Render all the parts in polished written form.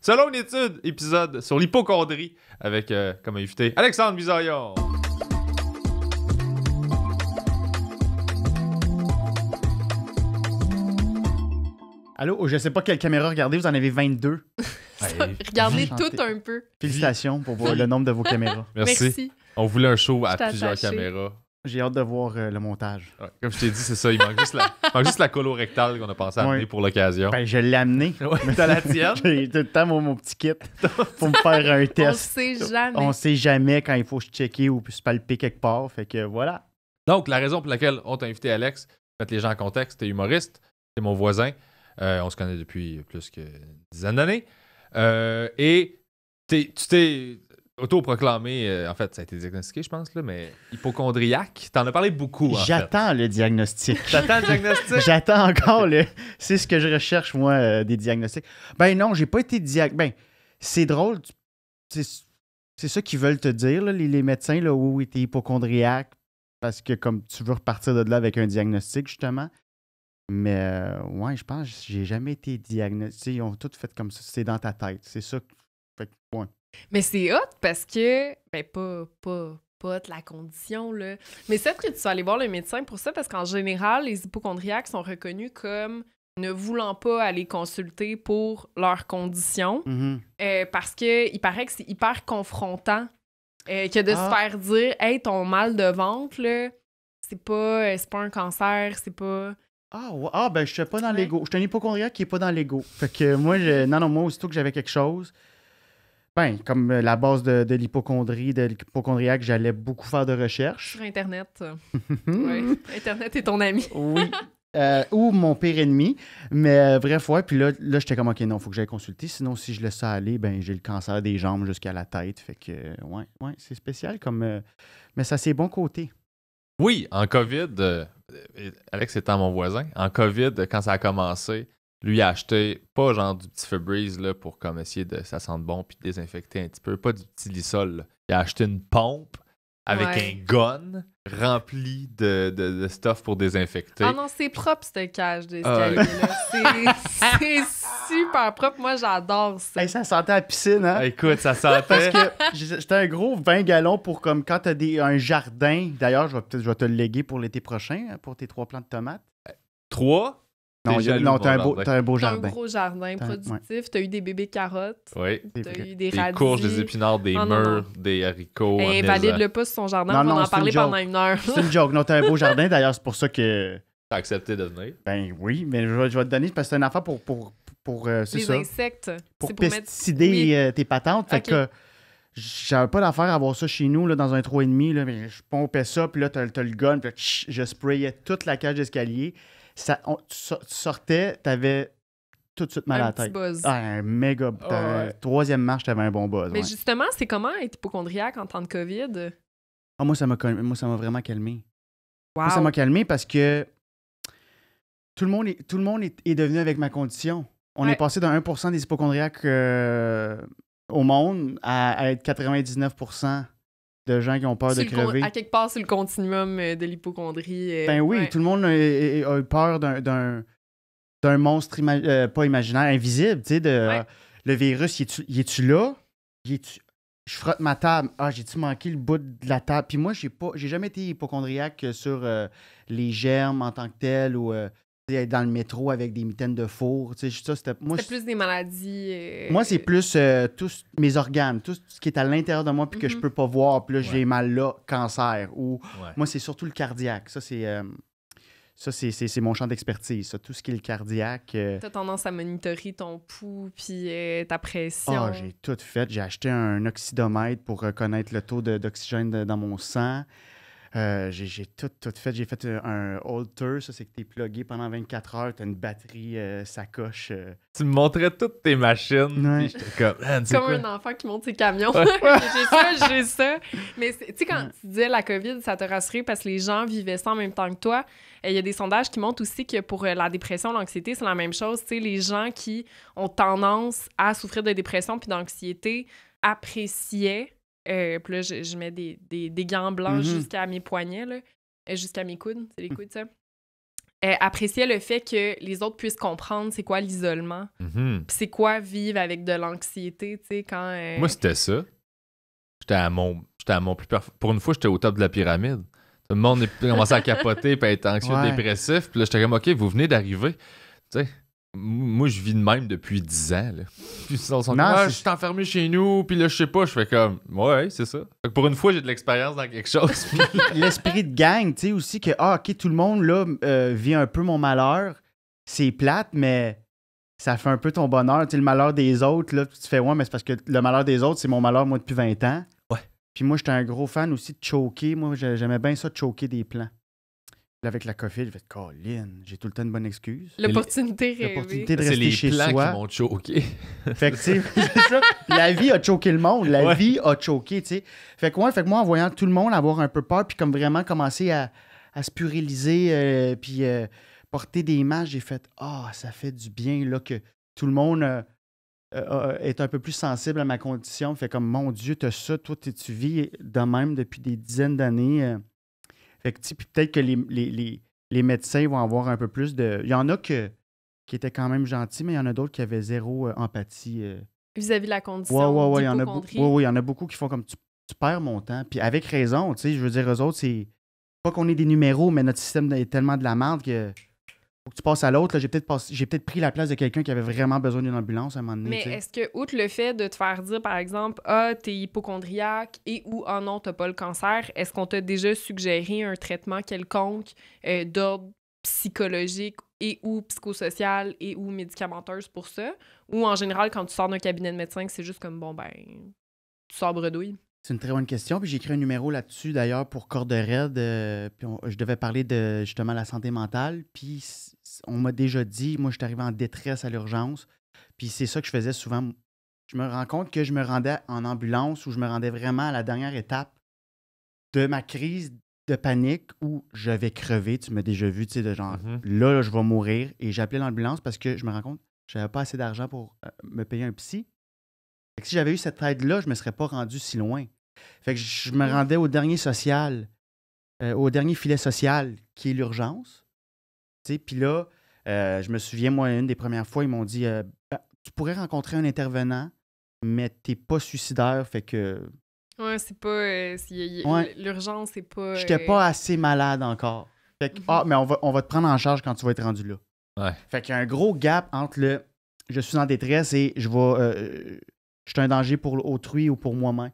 Selon une étude, épisode sur l'hypocondrie avec comme invité Alexandre Bisaillon. Allô, je sais pas quelle caméra regarder, vous en avez 22. Regardez Chanté. tout un peu. Félicitations pour le nombre de vos caméras. Merci. On voulait un show à Je t'ai plusieurs attaché. caméras. J'ai hâte de voir le montage. Ouais, comme je t'ai dit, c'est ça. Il manque juste la colorectale qu'on a pensé à amener Ouais. pour l'occasion. Ben, je l'ai amené. Ouais, t'as la tienne? J'ai tout le temps mon petit kit pour me faire un On test. sait jamais. On sait jamais quand il faut se checker ou se palper quelque part. Fait que voilà. Donc, la raison pour laquelle on t'a invité, Alex, mettre les gens en contexte, t'es humoriste, t'es mon voisin. On se connaît depuis plus qu'une dizaine d'années. Et tu t'es autoproclamé, en fait, ça a été diagnostiqué, je pense, là, mais hypocondriaque. T'en as parlé beaucoup, en fait. J'attends le diagnostic. T'attends le diagnostic? J'attends encore le. C'est ce que je recherche, moi, des diagnostics. Ben non, j'ai pas été Ben, c'est drôle. C'est ça qu'ils veulent te dire, là, les médecins, là, oui, t'es hypochondriaque, parce que comme tu veux repartir de là avec un diagnostic, justement. Mais ouais, je pense que j'ai jamais été diagnostiqué. Ils ont tout fait comme ça. C'est dans ta tête. C'est ça. Fait que, ouais. Mais c'est hot parce que, ben pas hot la condition, là. Mais c'est que tu sois allé voir le médecin pour ça parce qu'en général, les hypocondriaques sont reconnus comme ne voulant pas aller consulter pour leurs conditions Mhm. parce qu'il paraît que c'est hyper confrontant que de se faire dire « Hey, ton mal de ventre, là, c'est pas un cancer, c'est pas... » Ben, je suis pas dans l'ego. Je suis un hypochondriaque qui est pas dans l'ego. Fait que moi, moi, aussitôt que j'avais quelque chose, ben, comme la base de l'hypochondrie, de l'hypochondriaque, j'allais beaucoup faire de recherches. Sur Internet. Ouais. Internet est ton ami. Oui. Ou mon pire ennemi. Mais bref, ouais. Puis là j'étais comme, OK, non, il faut que j'aille consulter. Sinon, si je laisse ça aller, ben, j'ai le cancer des jambes jusqu'à la tête. Fait que, ouais, c'est spécial comme. Mais ça, c'est bon côté. Oui, en COVID, Alex étant mon voisin, en COVID, quand ça a commencé, lui il a acheté pas genre du petit Febreze là, pour comme essayer de ça sente bon puis de désinfecter un petit peu, pas du petit Lysol. Là. Il a acheté une pompe avec un gun rempli de stuff pour désinfecter. Ah non, c'est propre cette cage d'escalier là. C'est super propre. Moi, j'adore ça. Hey, ça sentait la piscine, hein? Écoute, ça sentait. Parce que j'étais un gros 20 gallons pour comme quand t'as un jardin. D'ailleurs, je vais te le léguer pour l'été prochain, pour tes 3 plants de tomates. 3? Non, t'as un beau T'as un jardin. gros jardin productif. T'as eu des bébés carottes. Oui. T'as eu des Des radis. courges, des épinards, des mûres, des haricots. Invalide-le pas sur son jardin. On va en parler pendant une heure. C'est une joke. Non, t'as un beau jardin. D'ailleurs, c'est pour ça que... T'as accepté de venir. Ben oui, mais je vais te donner parce que c'est une affaire pour c'est les ça. insectes. Pour c'est pesticider tes patentes. Fait Ok. que j'avais pas d'affaire à avoir ça chez nous, là, dans un 3,5. Là, mais je pompais ça, puis là, t'as le gun, puis là, je sprayais toute la cage d'escalier. Tu sortais, t'avais tout de suite mal à la tête. Buzz. Un méga... Troisième marche, t'avais un bon buzz. Mais ouais. justement, c'est comment être hypocondriaque en temps de COVID? Ah, moi, ça m'a vraiment calmé. Wow. Moi, ça m'a calmé parce que tout le monde est devenu avec ma condition. On est passé de 1% des hypocondriaques au monde à être 99% de gens qui ont peur de crever. À quelque part, c'est le continuum de l'hypocondrie. Ben oui, tout le monde a eu peur d'un monstre pas imaginaire, invisible. Tu sais, le virus, il est-tu là? Je frotte ma table. Ah, j'ai-tu manqué le bout de la table? Puis moi, j'ai jamais été hypocondriaque sur les germes en tant que tel ou être dans le métro avec des mitaines de four. Tu sais, ça, c'était plus des maladies. Moi, c'est plus tous mes organes, tout ce qui est à l'intérieur de moi puis que je peux pas voir. Puis là, j'ai mal là, cancer. Ou moi, c'est surtout le cardiaque. Ça, c'est mon champ d'expertise. Ça. Tout ce qui est le cardiaque. T'as tendance à monitorer ton pouls puis ta pression. Ah, j'ai tout fait. J'ai acheté un oxydomètre pour reconnaître le taux d'oxygène dans mon sang. J'ai tout fait. J'ai fait un Holter. Ça, c'est que t'es plugué pendant 24 heures. T'as une batterie sacoche. Tu me montrais toutes tes machines. Ouais. J'étais comme, un enfant qui monte ses camions. j'ai ça. Mais tu sais, quand tu disais la COVID, ça t'a rassuré parce que les gens vivaient ça en même temps que toi. Il y a des sondages qui montrent aussi que pour la dépression, l'anxiété, c'est la même chose. Tu sais, les gens qui ont tendance à souffrir de dépression puis d'anxiété appréciaient. Puis là, je mets des gants blancs jusqu'à mes poignets, là, jusqu'à mes coudes. C'est les coudes, ça. appréciait le fait que les autres puissent comprendre c'est quoi l'isolement, Mhm. puis c'est quoi vivre avec de l'anxiété, tu sais, quand... Moi, c'était ça. J'étais à mon plus Pour une fois, j'étais au top de la pyramide. Tout le monde commençait à capoter et à être anxieux, Ouais. dépressif. Puis là, j'étais comme, OK, vous venez d'arriver. Tu sais, moi, je vis de même depuis 10 ans. Là. Puis ils sont comme, Non, je c'est- suis enfermé chez nous. Puis là, je sais pas. Je fais comme, ouais, c'est ça. Fait que pour une fois, j'ai de l'expérience dans quelque chose. Puis L'esprit de gang, tu sais, aussi que, OK, tout le monde, là, vit un peu mon malheur. C'est plate, mais ça fait un peu ton bonheur. Tu sais, le malheur des autres, là, tu te fais, ouais, mais c'est parce que le malheur des autres, c'est mon malheur, moi, depuis 20 ans. Ouais. Puis moi, j'étais un gros fan aussi de choker. Moi, j'aimais bien ça, de choker des plans. Là, avec la COVID, j'ai fait, Colin, j'ai tout le temps une bonne excuse. L'opportunité rêvée. L'opportunité de c'est rester les chez plans soi. qui m'ont choqué. Fait que, tu sais, c'est ça. La vie a choqué le monde. La Ouais. vie a choqué, tu sais. Fait que, ouais, fait que moi, en voyant tout le monde avoir un peu peur, puis comme vraiment commencer à se puriliser, puis porter des masques, j'ai fait, ça fait du bien, là, que tout le monde est un peu plus sensible à ma condition. Fait comme, mon Dieu, t'as ça, toi, tu vis de même depuis des dizaines d'années. Fait que, tu sais, puis peut-être que les médecins vont avoir un peu plus de... Il y en a qui étaient quand même gentils, mais il y en a d'autres qui avaient zéro empathie. Vis-à-vis de la condition Ouais, il y en a d'hypocondrie. il y en a beaucoup qui font comme tu perds mon temps. Puis avec raison, tu sais, je veux dire, eux autres, c'est pas qu'on ait des numéros, mais notre système est tellement de la merde que faut que tu passes à l'autre. Là, j'ai peut-être pris la place de quelqu'un qui avait vraiment besoin d'une ambulance à un moment donné. Mais tu sais. est-ce que, outre le fait de te faire dire, par exemple, t'es hypochondriaque et ou non, t'as pas le cancer, est-ce qu'on t'a déjà suggéré un traitement quelconque d'ordre psychologique et ou psychosocial et ou médicamenteuse pour ça? Ou en général, quand tu sors d'un cabinet de médecin, c'est juste comme, bon, ben, tu sors bredouille? C'est une très bonne question. Puis j'ai écrit un numéro là-dessus, d'ailleurs, pour Corde Raide. Puis je devais parler de, justement, la santé mentale. Puis on m'a déjà dit, moi, je suis arrivé en détresse à l'urgence. Puis c'est ça que je faisais souvent. Je me rends compte que je me rendais en ambulance ou je me rendais vraiment à la dernière étape de ma crise de panique où je vais crever. Tu m'as déjà vu, tu sais, de genre, Mhm. là, je vais mourir. Et j'ai appelé l'ambulance parce que je me rends compte que je n'avais pas assez d'argent pour me payer un psy. Fait que si j'avais eu cette aide-là, je ne me serais pas rendu si loin. Fait que je me rendais au dernier social, au dernier filet social, qui est l'urgence. Tu sais, puis là, je me souviens, moi, une des premières fois, ils m'ont dit tu pourrais rencontrer un intervenant, mais t'es pas suicidaire, fait que Ouais, c'est pas... Ouais. L'urgence, c'est pas... j'étais pas assez malade encore. Fait que, mais on va te prendre en charge quand tu vas être rendu là. Ouais. Fait qu'il y a un gros gap entre le je suis en détresse et je suis un danger pour autrui ou pour moi-même.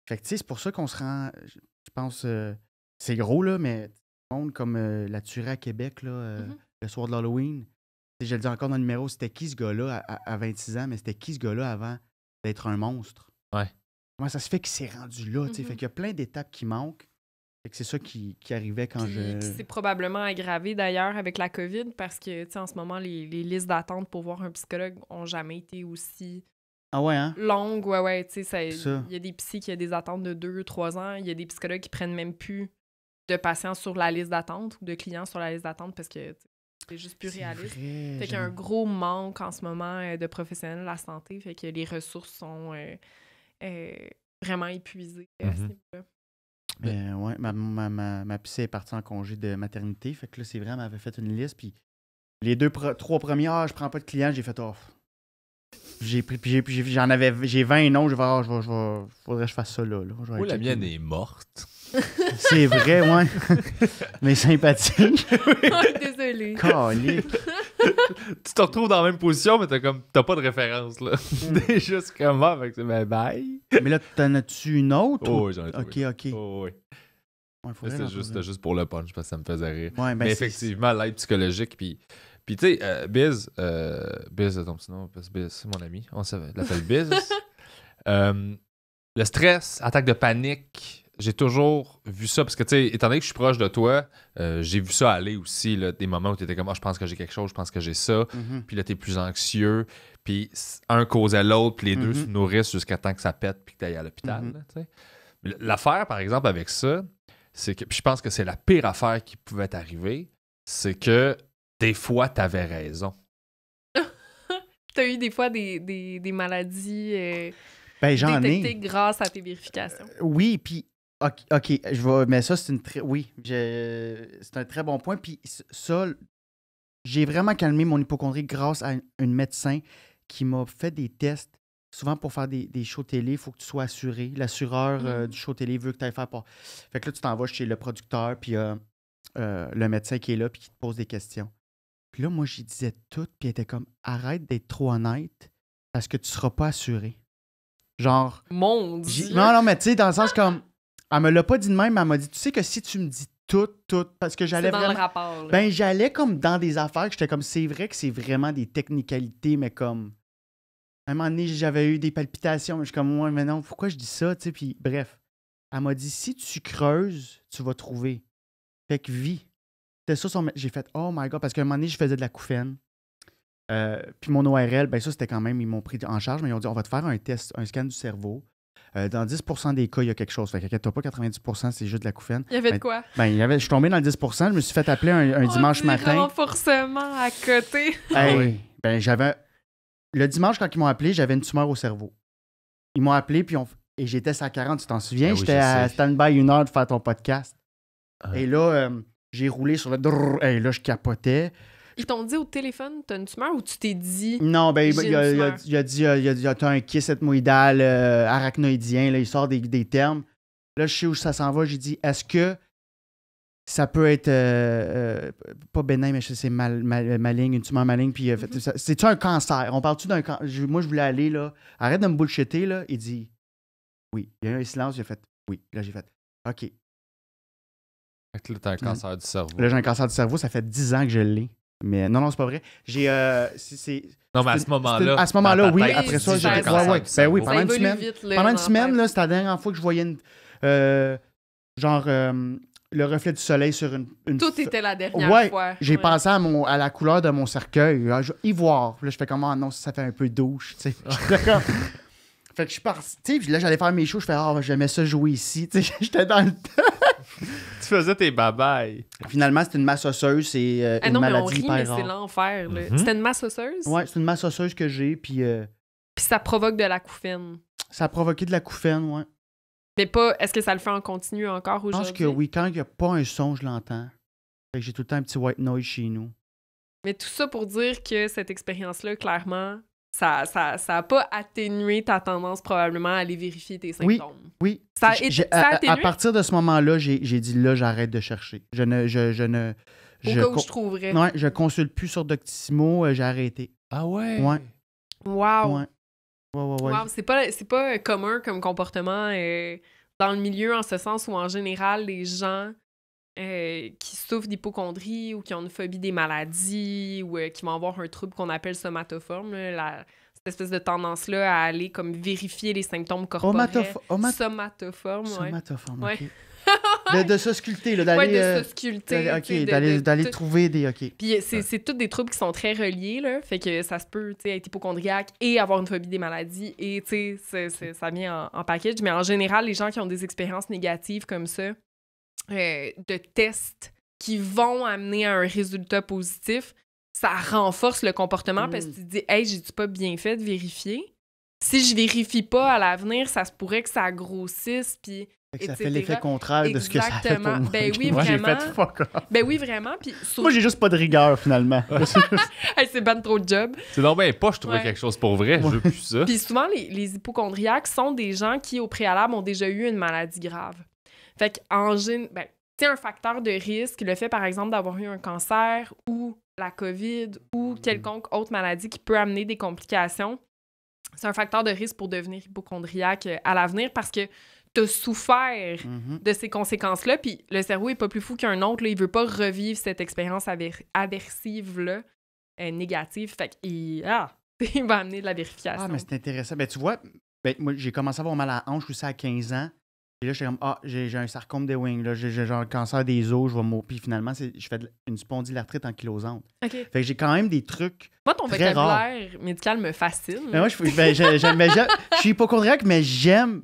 Fait que, tu sais, c'est pour ça qu'on se rend, je pense, c'est gros, là, mais tout le monde comme la tuerie à Québec, là, le soir de l'Halloween. Tu sais, je le dis encore dans le numéro, c'était qui ce gars-là à 26 ans, mais c'était qui ce gars-là avant d'être un monstre? Ouais. Comment ça se fait qu'il s'est rendu là, tu sais? Fait qu'il y a plein d'étapes qui manquent. Fait que c'est ça qui arrivait quand Puis c'est probablement aggravé d'ailleurs avec la COVID parce que, tu sais, en ce moment, les listes d'attente pour voir un psychologue ont jamais été aussi Ah ouais, hein? longues. Ouais, tu sais, Ça. il y a des psys qui ont des attentes de 2-3 ans. Il y a des psychologues qui prennent même plus de patients sur la liste d'attente ou de clients sur la liste d'attente parce que tu sais, c'est juste plus C'est réaliste. vrai, Fait qu'il y a un gros manque en ce moment de professionnels de la santé. Fait que les ressources sont vraiment épuisées à ce Mhm. niveau-là. Ouais, ma psy est partie en congé de maternité. Fait que là, c'est vrai, elle m'avait fait une liste. Puis les 3 premiers, je prends pas de clients, j'ai fait off. J'ai 20 noms, faudrait que je fasse ça là. Je vais Moi, la checker. mienne est morte. C'est vrai, ouais. Mais sympathique. Désolée. Calique. Tu te retrouves dans la même position, mais t'as pas de référence, là. Déjà, c'est comment? Fait que c'est ben bye. Mais là, t'en as-tu une autre? Oh, ou- oui, j'en ai trouvé. Ok. Oh, oui. Ouais, faudrait C'était en juste, trouver. juste pour le punch, parce que ça me faisait rire. Ouais, ben, Mais c'est- effectivement, l'aide psychologique, puis tu sais, Biz, attends, sinon, parce que Biz, c'est mon ami, on l'appelle Biz. Le stress, attaque de panique, j'ai toujours vu ça, parce que, tu sais, étant donné que je suis proche de toi, j'ai vu ça aller aussi, là, des moments où tu étais comme, je pense que j'ai quelque chose, je pense que j'ai ça, Mhm. puis là, t'es plus anxieux, puis un causait l'autre, puis les deux Mhm. se nourrissent jusqu'à temps que ça pète, puis que t'ailles à l'hôpital, Mhm. là, tu sais. Mais l'affaire, par exemple, avec ça, c'est que, puis je pense que c'est la pire affaire qui pouvait t'arriver, c'est que des fois, t'avais raison. T'as eu des fois des maladies Ben, j'en détectées ai. grâce à tes vérifications. Oui, puis OK, je vais. Mais ça, c'est une très. Oui, c'est un très bon point. Puis ça, j'ai vraiment calmé mon hypocondrie grâce à une médecin qui m'a fait des tests. Souvent, pour faire des shows télé, il faut que tu sois assuré. L'assureur du show télé veut que tu ailles faire... Fait que là, tu t'en vas chez le producteur, puis le médecin qui est là, puis qui te pose des questions. Puis là, moi, j'y disais tout, puis elle était comme, arrête d'être trop honnête, parce que tu seras pas assuré. Genre... Mon Dieu! Non, mais tu sais, dans le sens comme... Elle me l'a pas dit de même, mais elle m'a dit, tu sais que si tu me dis tout, parce que j'allais C'est dans vraiment... le rapport. Là. Ben, j'allais comme dans des affaires que j'étais comme, c'est vrai que c'est vraiment des technicalités, mais comme... À un moment donné, j'avais eu des palpitations, mais je suis comme, ouais, mais non, pourquoi je dis ça, tu sais, puis bref. Elle m'a dit, si tu creuses, tu vas trouver. Fait que vis. C'était ça, j'ai fait, oh my God, parce qu'à un moment donné, je faisais de l'acouphène. Puis mon ORL, ben ça, c'était quand même, ils m'ont pris en charge, mais ils ont dit, on va te faire un test, un scan du cerveau. Dans 10% des cas, il y a quelque chose. Fait qu'inquiète-toi pas, 90%, c'est juste de l'acouphène. Il y avait de quoi? Je suis tombé dans le 10%, je me suis fait appeler un dimanche matin. Renforcement à côté. Hey, ben j'avais... Le dimanche, quand ils m'ont appelé, j'avais une tumeur au cerveau. Ils m'ont appelé, et j'étais à 40, tu t'en souviens? Ah oui, j'étais à stand-by 1 heure de faire ton podcast. Et là, j'ai roulé sur le... Et là, je capotais. Ils t'ont dit au téléphone, t'as une tumeur ou tu t'es dit... Non, ben, J'ai il a une dit, t'as un kyste ethmoïdal arachnoïdien, là, il sort des termes. Là, je sais où ça s'en va. J'ai dit, est-ce que ça peut être pas bénin, mais c'est maligne, une tumeur maligne. Puis c'est-tu un cancer? On parle-tu d'un cancer? Moi, je voulais aller, là. Arrête de me bullshitter, là. Il dit oui. Il y a eu un silence, j'ai fait oui. Là, j'ai fait OK. Fait que là, t'as un cancer du cerveau. Là, j'ai un cancer du cerveau, ça fait 10 ans que je l'ai. Mais non, c'est pas vrai. J'ai. Non, mais à ce moment-là. À ce moment-là, oui. tête, Après ça, j'ai j'ai. cancer Ouais. du Ben cerveau. oui, Ça pendant une évolue semaine. vite, là, Pendant une dans semaine, la là, c'était la dernière fois que je voyais le reflet du soleil sur une Tout était la dernière fois. J'ai pensé à la couleur de mon cercueil. Ivoire. Puis là, je fais comme, ah non, ça fait un peu douche. Tu sais. Fait que je suis parti. Tu sais, là, j'allais faire mes shows. Je fais, j'aimais ça jouer ici. Tu sais, j'étais dans le Tu faisais tes babayes. Finalement, c'est une masse osseuse. C'est une non, mais on maladie rit, hyper mais rare. c'est l'enfer. Là. Mhm. C'était une masse osseuse? Ouais, c'est une masse osseuse que j'ai. Puis ça provoque de l'acouphène. ça a provoqué de l'acouphène, ouais. Mais pas... Est-ce que ça le fait en continu encore Je aujourd'hui? pense que oui. Quand il n'y a pas un son, je l'entends. Fait que j'ai tout le temps un petit white noise chez nous. Mais tout ça pour dire que cette expérience-là, clairement, ça a pas atténué ta tendance probablement à aller vérifier tes symptômes. Oui. Ça a À atténué? partir de ce moment-là, j'ai dit là, j'arrête de chercher. Je ne. Au cas où je trouverais. Ouais, je consulte plus sur Doctissimo, j'ai arrêté. Ah ouais? Ouais. Wow! Ouais. Ouais. Wow, c'est pas commun comme comportement dans le milieu, en ce sens où, en général, les gens qui souffrent d'hypocondrie ou qui ont une phobie des maladies ou qui vont avoir un trouble qu'on appelle somatoforme, là, cette espèce de tendance-là à aller comme vérifier les symptômes corporels. Somatoforme, ouais. Somatoforme, Ouais. OK. De s'ausculter, là, d'aller... Ouais, de se sculpter. OK, d'aller trouver des... OK. Puis c'est tous des troubles qui sont très reliés, là. Fait que ça se peut, tu sais, être hypochondriaque et avoir une phobie des maladies. Et, tu sais, ça vient en package. Mais en général, les gens qui ont des expériences négatives comme ça, de tests qui vont amener à un résultat positif, ça renforce le comportement parce que tu te dis « Hey, j'ai-tu pas bien fait de vérifier? Si je vérifie pas à l'avenir, ça se pourrait que ça grossisse, puis... » Fait que ça fait l'effet contraire de ce que ça fait pour moi. Ben oui, Moi, j'ai vraiment. fait fuck off. Ben oui, vraiment. Puis Moi, j'ai juste pas de rigueur, finalement. Hey, c'est ben trop de job. C'est donc bien pas, je trouvais quelque chose pour vrai, je veux plus ça. Puis souvent, les hypochondriaques sont des gens qui, au préalable, ont déjà eu une maladie grave. Fait qu'en général, ben, tu sais, un facteur de risque, le fait, par exemple, d'avoir eu un cancer ou la COVID ou quelconque autre maladie qui peut amener des complications, c'est un facteur de risque pour devenir hypochondriaque à l'avenir parce que t'as souffert de ces conséquences-là, puis le cerveau est pas plus fou qu'un autre, là, il veut pas revivre cette expérience aversive-là, négative, fait qu'il il va amener de la vérification. Ah, mais c'est intéressant. Ben, tu vois, moi, j'ai commencé à avoir mal à la hanche aussi à 15 ans. Et là, j'étais comme, j'ai un sarcome des wings, là, j'ai genre un cancer des os, je vais mourir. Puis finalement, je fais une spondylarthrite ankylosante. OK. Fait que j'ai quand même des trucs. Moi, ton très vocabulaire médical me fascine. Mais moi, je suis hypochondriaque, mais j'aime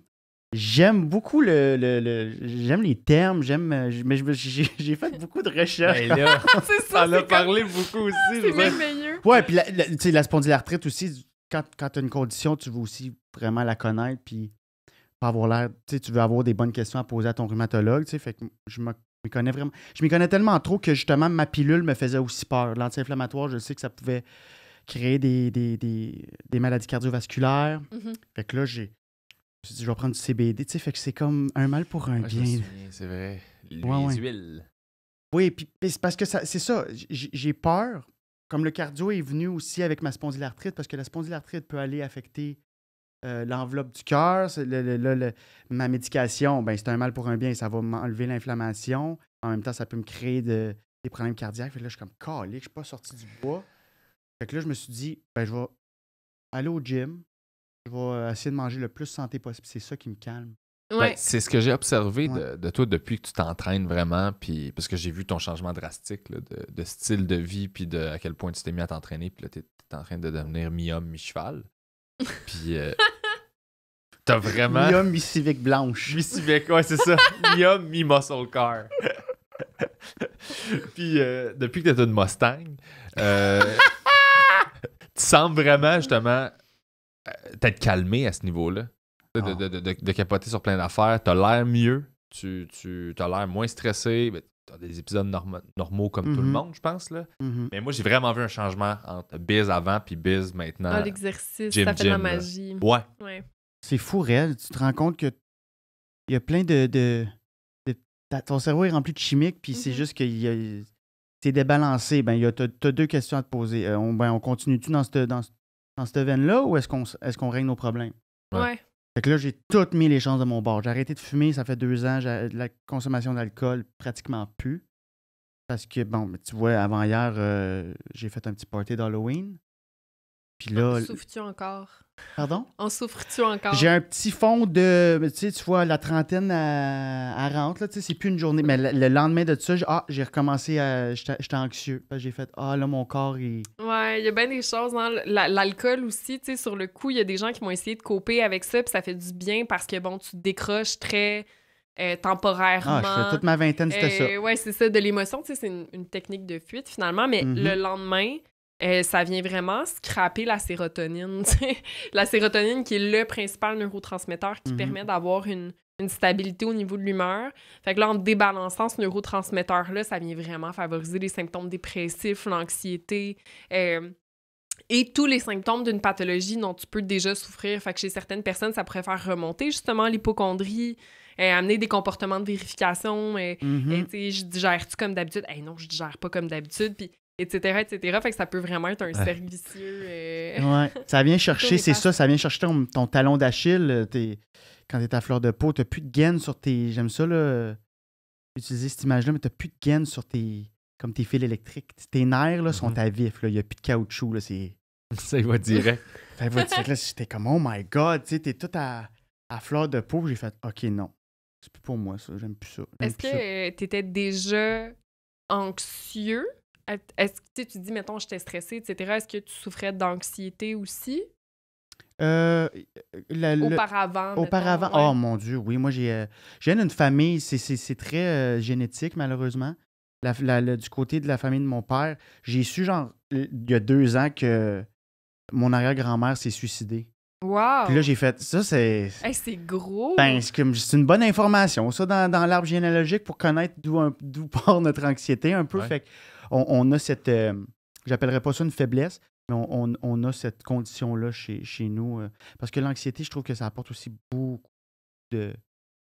beaucoup j'aime les termes, mais j'ai fait beaucoup de recherches. Ben là, C'est ça, on a parlé beaucoup aussi. c'est même meilleur. Ouais, puis tu sais, la spondylarthrite aussi, quand tu as une condition, tu veux aussi vraiment la connaître, puis pas avoir l'air, tu sais, tu veux avoir des bonnes questions à poser à ton rhumatologue, tu sais, fait que je Je m'y connais tellement trop que justement ma pilule me faisait aussi peur. L'anti-inflammatoire, je sais que ça pouvait créer des maladies cardiovasculaires. Fait que là, je me suis dit, je vais prendre du CBD. Tu sais, fait que c'est comme un mal pour un Ouais, je bien. me souviens, c'est vrai. Les huiles. Oui, puis c'est parce que c'est ça. J'ai peur. Comme le cardio est venu aussi avec ma spondylarthrite, parce que la spondylarthrite peut aller affecter l'enveloppe du cœur. Ma médication, ben, c'est un mal pour un bien. Ça va m'enlever l'inflammation. En même temps, ça peut me créer des problèmes cardiaques. Fait que là, je suis comme calique, je suis pas sorti du bois. Fait que là, je me suis dit, ben, je vais aller au gym. Je vais essayer de manger le plus santé possible. C'est ça qui me calme. Ouais. Ben, c'est ce que j'ai observé de toi depuis que tu t'entraînes vraiment, puis parce que j'ai vu ton changement drastique là, de style de vie, puis de à quel point tu t'es mis à t'entraîner, puis là, t'es en train de devenir mi-homme, mi-cheval. Puis t'as vraiment... Mi-homme, mi-civique blanche. Mi-civique, ouais, c'est ça. Mi-homme, mi-muscle car. Puis depuis que t'as une Mustang, tu sembles vraiment, justement, t'être calmé à ce niveau-là. De capoter sur plein d'affaires. T'as l'air mieux. Tu as l'air moins stressé. T'as des épisodes normaux comme tout le monde, je pense. Là. Mais moi, j'ai vraiment vu un changement entre biz avant puis biz maintenant. Ah, l'exercice, ça fait de la magie. Ouais. C'est fou, réel. Tu te rends compte que il y a plein ton cerveau est rempli de chimiques, puis c'est juste que c'est débalancé. Ben, t'as deux questions à te poser. On continue-tu dans cette veine-là ou est-ce qu'on règle nos problèmes? Ouais. Fait que là, j'ai toutes mis les chances de mon bord. J'ai arrêté de fumer, ça fait 2 ans. La consommation d'alcool, pratiquement plus. Parce que, bon, tu vois, avant hier, j'ai fait un petit party d'Halloween. Puis là... Souffres-tu encore? Pardon? En souffres-tu encore? J'ai un petit fond de... Tu vois, la trentaine, elle rentre, là, tu sais, c'est plus une journée. Mais le lendemain de ça, j'ai recommencé à... J'étais anxieux. J'ai fait, là, mon corps, il... Ouais, il y a bien des choses. Hein? L'alcool aussi, tu sais, sur le coup, il y a des gens qui vont essayer de coper avec ça, puis ça fait du bien parce que, bon, tu te décroches très temporairement. Je fais toute ma vingtaine, c'était ça. Ouais, c'est ça, de l'émotion, tu sais, c'est une technique de fuite, finalement, mais le lendemain... ça vient vraiment scraper la sérotonine. T'sais. La sérotonine qui est le principal neurotransmetteur qui permet d'avoir une stabilité au niveau de l'humeur. Fait que là, en débalançant ce neurotransmetteur-là, ça vient vraiment favoriser les symptômes dépressifs, l'anxiété et tous les symptômes d'une pathologie dont tu peux déjà souffrir. Fait que chez certaines personnes, ça pourrait faire remonter justement l'hypocondrie, amener des comportements de vérification. Je digère-tu comme d'habitude? Non, je digère pas comme d'habitude. Puis etc. Fait que ça peut vraiment être un cercle vicieux. Ouais, ça vient chercher, c'est ça, ça vient chercher ton talon d'Achille. Quand t'es à fleur de peau, t'as plus de gaines sur tes... J'aime ça, là, utiliser cette image-là, mais t'as plus de gaines sur tes fils électriques. Tes nerfs, là, sont à vif, là. Il n'y a plus de caoutchouc, là, c'est... Ça, il va direct. Ça va direct, là, j'étais comme, oh my God, tu sais, t'es tout à fleur de peau. J'ai fait, OK, non, c'est plus pour moi, ça, j'aime plus ça. Est-ce que t'étais déjà anxieux? Est-ce que tu dis, mettons, j'étais stressée, etc. Est-ce que tu souffrais d'anxiété aussi? Auparavant. Mettons, ouais. Oh mon Dieu, oui. Moi, j'ai une famille, c'est très génétique, malheureusement. Du côté de la famille de mon père, j'ai su, genre, il y a 2 ans que mon arrière-grand-mère s'est suicidée. Wow! Puis là, j'ai fait ça, c'est... c'est gros! Ben, c'est une bonne information, ça, dans l'arbre généalogique, pour connaître d'où part notre anxiété, un peu. Ouais. Fait on a cette... j'appellerais pas ça une faiblesse, mais on a cette condition-là chez nous. Parce que l'anxiété, je trouve que ça apporte aussi beaucoup de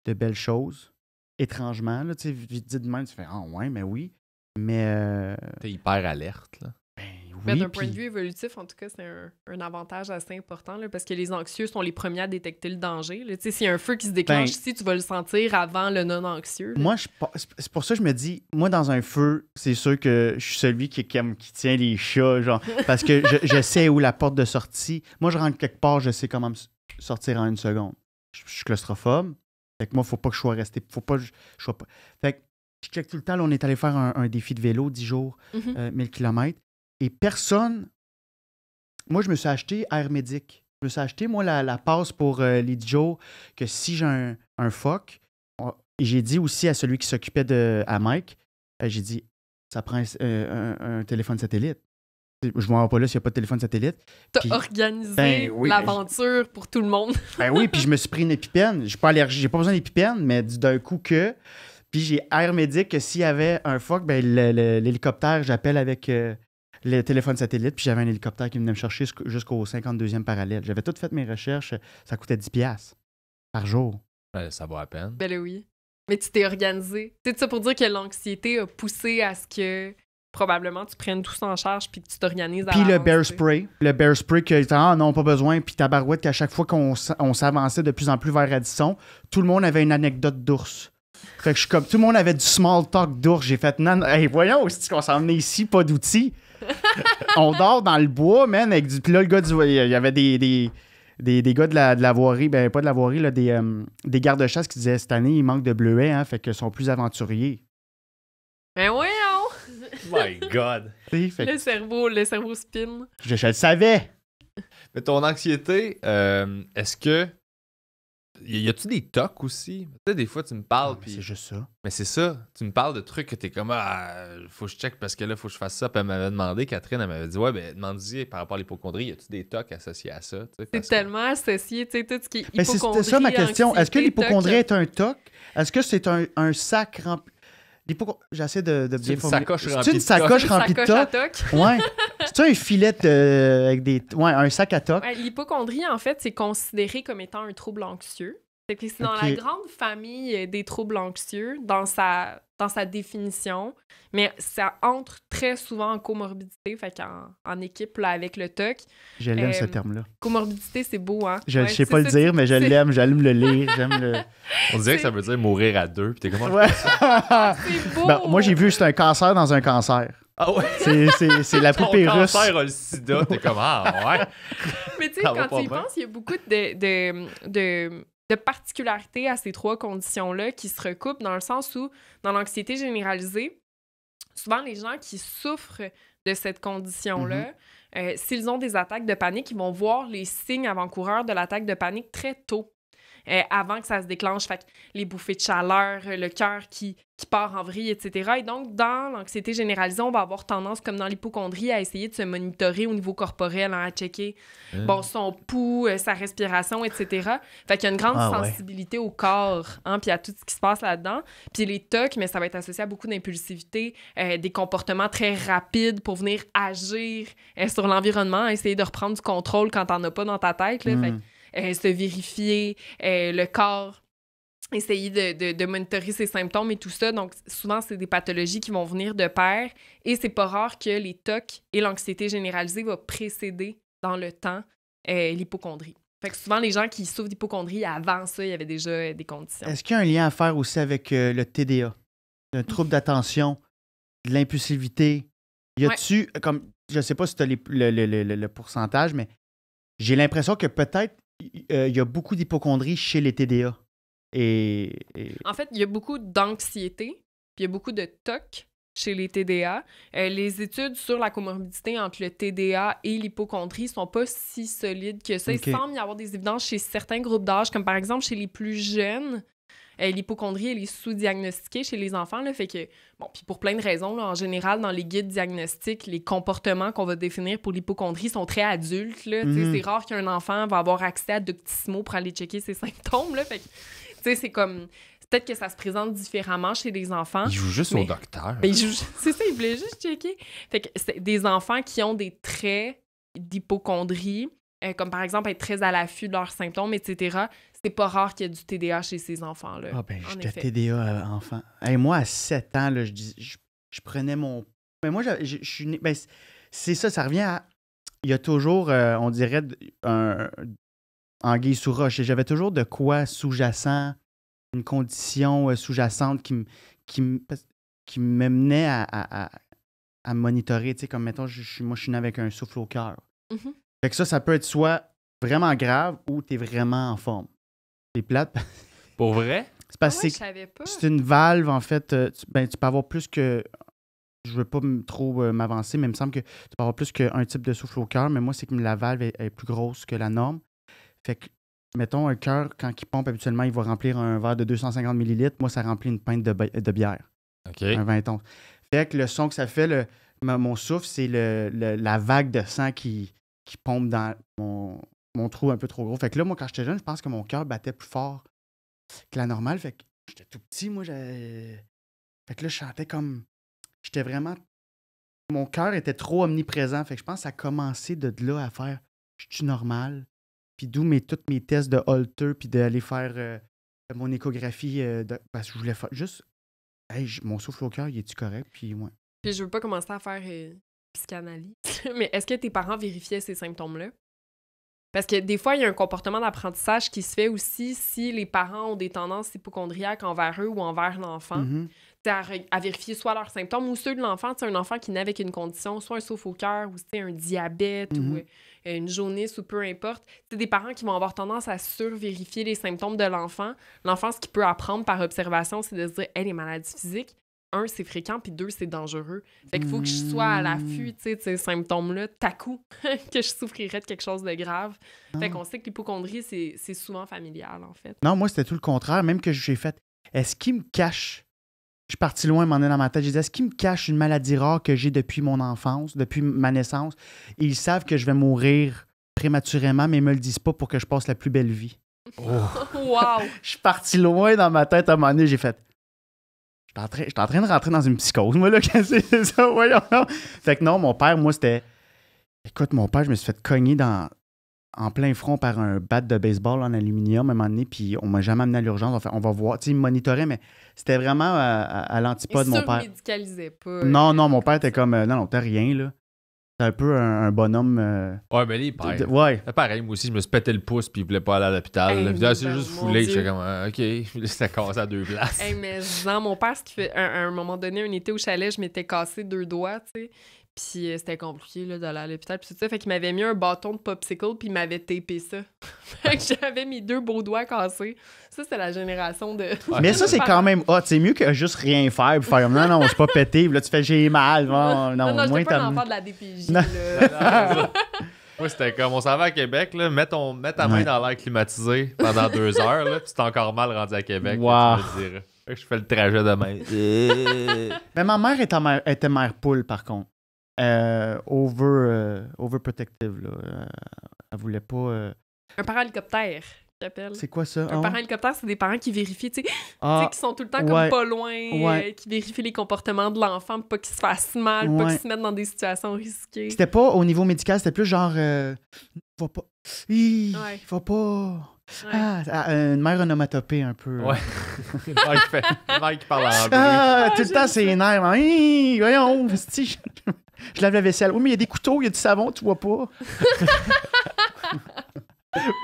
belles choses. Étrangement, là, tu sais, vite dit de même, tu fais « Ah ouais, mais oui. » Mais... T'es hyper alerte, là. Ben Mais oui, d'un point de vue évolutif, en tout cas, c'est un avantage assez important là, parce que les anxieux sont les premiers à détecter le danger. S'il y a un feu qui se déclenche ici, tu vas le sentir avant le non-anxieux. Là. Moi, c'est pour ça que je me dis, moi, dans un feu, c'est sûr que je suis celui qui tient les chats, genre, parce que je sais où la porte de sortie. Moi, je rentre quelque part, je sais comment sortir en 1 seconde. Je suis claustrophobe. Fait que moi, faut pas que je sois resté. Faut pas que je sois pas. Fait que je check tout le temps. Là, on est allé faire un défi de vélo, 10 jours, 1000 km. Et personne... Moi, je me suis acheté Air Médic. Je me suis acheté, moi, la passe pour les 10 jours, que si j'ai un phoque, et j'ai dit aussi à celui qui s'occupait à Mike, j'ai dit, ça prend un téléphone satellite. Je ne m'en vais pas là s'il n'y a pas de téléphone satellite. T'as organisé l'aventure pour tout le monde. Ben oui, puis je me suis pris une épipène. J'ai pas besoin d'épipène, mais d'un coup que... Puis j'ai Air Médic que s'il y avait un fuck, ben l'hélicoptère, j'appelle avec le téléphone satellite, puis j'avais un hélicoptère qui venait me chercher jusqu'au 52e parallèle. J'avais tout fait mes recherches, ça coûtait 10$ par jour. Ouais, ça vaut la peine. Ben là, oui. Mais tu t'es organisé. C'est ça pour dire que l'anxiété a poussé à ce que probablement tu prennes tout ça en charge puis que tu t'organises à Puis le l'avance, bear tu sais. spray. Le bear spray que non, pas besoin. Puis tabarouette qu'à chaque fois qu'on s'avançait de plus en plus vers Radisson, tout le monde avait une anecdote d'ours. Fait que je suis comme, tout le monde avait du small talk d'ours. J'ai fait, non, hey, voyons, c'est qu'on s'en venait ici, pas d'outils. On dort dans le bois, man, avec du... Puis là, le gars, il y avait des gars de la voirie, ben pas de la voirie, là, des gardes-chasse qui disaient, cette année, il manque de bleuets, hein, fait qu'ils sont plus aventuriers. Ben voyons! My God! Fait que Le cerveau spin. je le savais. Mais ton anxiété, est-ce que. Y a-tu des tocs aussi? Tu sais, des fois, tu me parles. C'est juste ça. Mais c'est ça. Tu me parles de trucs que t'es comme, faut que je check parce que là, faut que je fasse ça. Puis elle m'avait demandé, Catherine, elle m'avait dit, ouais, ben, demande-y par rapport à l'hypocondrie, y a-tu des tocs associés à ça? C'est tellement associé, tu sais, tout ce qui est Mais hypocondrie, c'était ça ma question. Est-ce que anxiété, l'hypocondrie toc. est un toc? Est-ce que c'est un sac rempli... J'essaie de bien une formuler. sacoche C'est remplie une de sacoche Une remplie de sacoche à toc? toc. Ouais. C'est un filet avec des... Ouais, un sac à toc. Ouais, l'hypocondrie, en fait, c'est considéré comme étant un trouble anxieux. C'est que c'est dans Ok. la grande famille des troubles anxieux, dans sa définition, mais ça entre très souvent en comorbidité, fait en équipe là, avec le TOC. Je l'aime, ce terme-là. Comorbidité, c'est beau, hein? Je Ouais, sais c'est pas le ça, dire, mais je c'est- l'aime. J'aime le lire. J'aime le... On dirait que ça veut dire mourir à deux. Puis t'es comment? Ouais. C'est beau! Ben, moi, j'ai vu, c'est un cancer dans un cancer. Ah ouais? C'est la Ton poupée russe. cancer a le sida. T'es comme, ouais. Mais tu sais, Ça va quand pas tu y bien. penses, il y a beaucoup de particularités à ces trois conditions-là qui se recoupent dans le sens où, dans l'anxiété généralisée, souvent les gens qui souffrent de cette condition-là, s'ils ont des attaques de panique, ils vont voir les signes avant-coureurs de l'attaque de panique très tôt. Avant que ça se déclenche. Fait que les bouffées de chaleur, le cœur qui part en vrille, etc. Et donc, dans l'anxiété généralisée, on va avoir tendance, comme dans l'hypocondrie, à essayer de se monitorer au niveau corporel, hein, à checker son pouls, sa respiration, etc. Fait qu'il y a une grande sensibilité au corps, hein, puis à tout ce qui se passe là-dedans. Puis les TOC, mais ça va être associé à beaucoup d'impulsivité, des comportements très rapides pour venir agir sur l'environnement, essayer de reprendre du contrôle quand t'en as pas dans ta tête. Là. Fait que, se vérifier le corps, essayer de monitorer ses symptômes et tout ça. Donc, souvent, c'est des pathologies qui vont venir de pair et c'est pas rare que les TOC et l'anxiété généralisée vont précéder dans le temps l'hypocondrie. Fait que souvent, les gens qui souffrent d'hypocondrie, avant ça, il y avait déjà des conditions. Est-ce qu'il y a un lien à faire aussi avec le TDA? Le trouble d'attention, de l'impulsivité? Y a-tu, comme, je sais pas si tu as le pourcentage, mais j'ai l'impression que peut-être il y a beaucoup d'hypocondrie chez les TDA. En fait, il y a beaucoup d'anxiété, puis il y a beaucoup de TOC chez les TDA. Les études sur la comorbidité entre le TDA et l'hypocondrie sont pas si solides que ça. Okay. Il semble y avoir des évidences chez certains groupes d'âge, comme par exemple chez les plus jeunes. L'hypocondrie, elle est sous-diagnostiquée chez les enfants. Là, fait que, bon, puis pour plein de raisons, là, en général, dans les guides diagnostiques, les comportements qu'on va définir pour l'hypocondrie sont très adultes. Là, c'est rare qu'un enfant va avoir accès à Doctissimo pour aller checker ses symptômes. Là, fait que, c'est comme... Peut-être que ça se présente différemment chez les enfants. Il joue juste au docteur. Mais c'est ça, il voulait juste checker. Fait que c'est des enfants qui ont des traits d'hypocondrie, comme par exemple être très à l'affût de leurs symptômes, etc. C'est pas rare qu'il y ait du TDA chez ces enfants-là. Ah ben, j'étais TDA enfant. Hey, moi, à 7 ans, là, je prenais mon... Mais moi, je suis né... Ben, c'est ça, ça revient à... Il y a toujours, on dirait, un anguille sous roche. J'avais toujours de quoi sous-jacent, une condition sous-jacente qui me menait à monitorer, tu sais, comme, mettons, moi, je suis né avec un souffle au cœur. Mm-hmm. Fait que ça peut être soit vraiment grave ou t'es vraiment en forme. C'est plate. Pour vrai? C'est parce que je savais pas. c'est une valve, en fait. Tu peux avoir plus que... Je veux pas trop m'avancer, mais il me semble que tu peux avoir plus qu'un type de souffle au cœur, mais moi, c'est que la valve est plus grosse que la norme. Fait que, mettons, un cœur, quand il pompe, habituellement, il va remplir un verre de 250 ml. Moi, ça remplit une pinte de bière. OK. Un 20 onces. Fait que le son que ça fait, mon souffle, c'est la vague de sang qui pompe dans mon trou un peu trop gros. Fait que là, moi, quand j'étais jeune, je pense que mon cœur battait plus fort que la normale. Fait que j'étais tout petit, moi. Fait que là, je sentais comme... J'étais vraiment... Mon cœur était trop omniprésent. Fait que je pense que ça a commencé de là à faire « Je suis normal ». Puis d'où tous mes tests de Holter, puis d'aller faire mon échographie, parce que je voulais faire juste... Hey, mon souffle au cœur, il est-tu correct? Puis ouais. Puis je veux pas commencer à faire psychanalyse, mais est-ce que tes parents vérifiaient ces symptômes-là? Parce que des fois, il y a un comportement d'apprentissage qui se fait aussi si les parents ont des tendances hypocondriaques envers eux ou envers l'enfant. Mhm. À vérifier soit leurs symptômes ou ceux de l'enfant. Un enfant qui naît avec une condition, soit un souffle au cœur ou un diabète ou une jaunisse ou peu importe. C'est des parents qui vont avoir tendance à survérifier les symptômes de l'enfant. L'enfant, ce qu'il peut apprendre par observation, c'est de se dire « Hey, les maladies physiques, 1, c'est fréquent, puis 2, c'est dangereux. Fait qu'il faut que je sois à l'affût, tu sais, de ces symptômes-là, coup, que je souffrirais de quelque chose de grave. » Fait qu'on sait que l'hypocondrie, c'est souvent familial, en fait. Non, moi, c'était tout le contraire. Même que j'ai fait, est-ce qu'il me cache... Je suis parti loin, m'en est dans ma tête. Je disais, est-ce qu'il me cache une maladie rare que j'ai depuis mon enfance, depuis ma naissance? Et ils savent que je vais mourir prématurément, mais ils me le disent pas pour que je passe la plus belle vie. Oh. Wow! Je suis parti loin dans ma tête à un moment donné. J'ai fait, je suis en train de rentrer dans une psychose, moi, là, que c'est ça, voyons. Fait que non, mon père, moi, c'était... Écoute, mon père, je me suis fait cogner en plein front par un bat de baseball en aluminium à un moment donné, puis on m'a jamais amené à l'urgence. On va voir. Tu sais, il me monitorait, mais c'était vraiment à l'antipode de mon père. Il ne médicalisait pas. Non, mon père était comme, non, t'as rien, là. C'est un peu un bonhomme... Ouais, mais là, il ouais. pareil, moi aussi, je me suis pété le pouce puis il voulait pas aller à l'hôpital. Hey, Là, c'est juste mon foulé. Dieu. J'étais comme, OK. C'était cassé à 2 places. Hey, mais non, mon père, ce qui fait, à un moment donné, un été au chalet, je m'étais cassé 2 doigts, tu sais. Puis c'était compliqué là, d'aller à l'hôpital. Puis tout ça, fait qu'il m'avait mis un bâton de popsicle, puis il m'avait tapé ça. Fait que j'avais mes 2 beaux doigts cassés. Ça, c'est la génération de. Ouais. Mais ça, c'est quand même hot. C'est mieux que juste rien faire. Puis faire comme, non, je suis pas pété. Puis là, tu fais, j'ai mal. Non, non, moins j'étais pas un t'as- enfant de la DPJ. Non. Là. Moi, c'était comme, on s'en va à Québec, là, mets ta main dans l'air climatisé pendant 2 heures, là, puis c'est encore mal rendu à Québec. Wow. Là, tu me diras. Fait que je fais le trajet demain. Mais ma mère était mère poule, par contre. Overprotective, là. Elle voulait pas... Un parent hélicoptère, j'appelle. C'est quoi ça? Un parent hélicoptère, c'est des parents qui vérifient, tu sais, Ah, qui sont tout le temps ouais. comme pas loin, Ouais. qui vérifient les comportements de l'enfant pour pas qu'il se fasse mal, pas Ouais. qu'il se mette dans des situations risquées. C'était pas au niveau médical, c'était plus genre... va pas... Ouais. Va pas... Ouais. Une mère onomatopée, un peu. Ouais. Le mec qui parle en bleu. Tout le temps, c'est nerfs. Voyons, je lave la vaisselle. Oui, mais il y a des couteaux, il y a du savon, tu vois pas.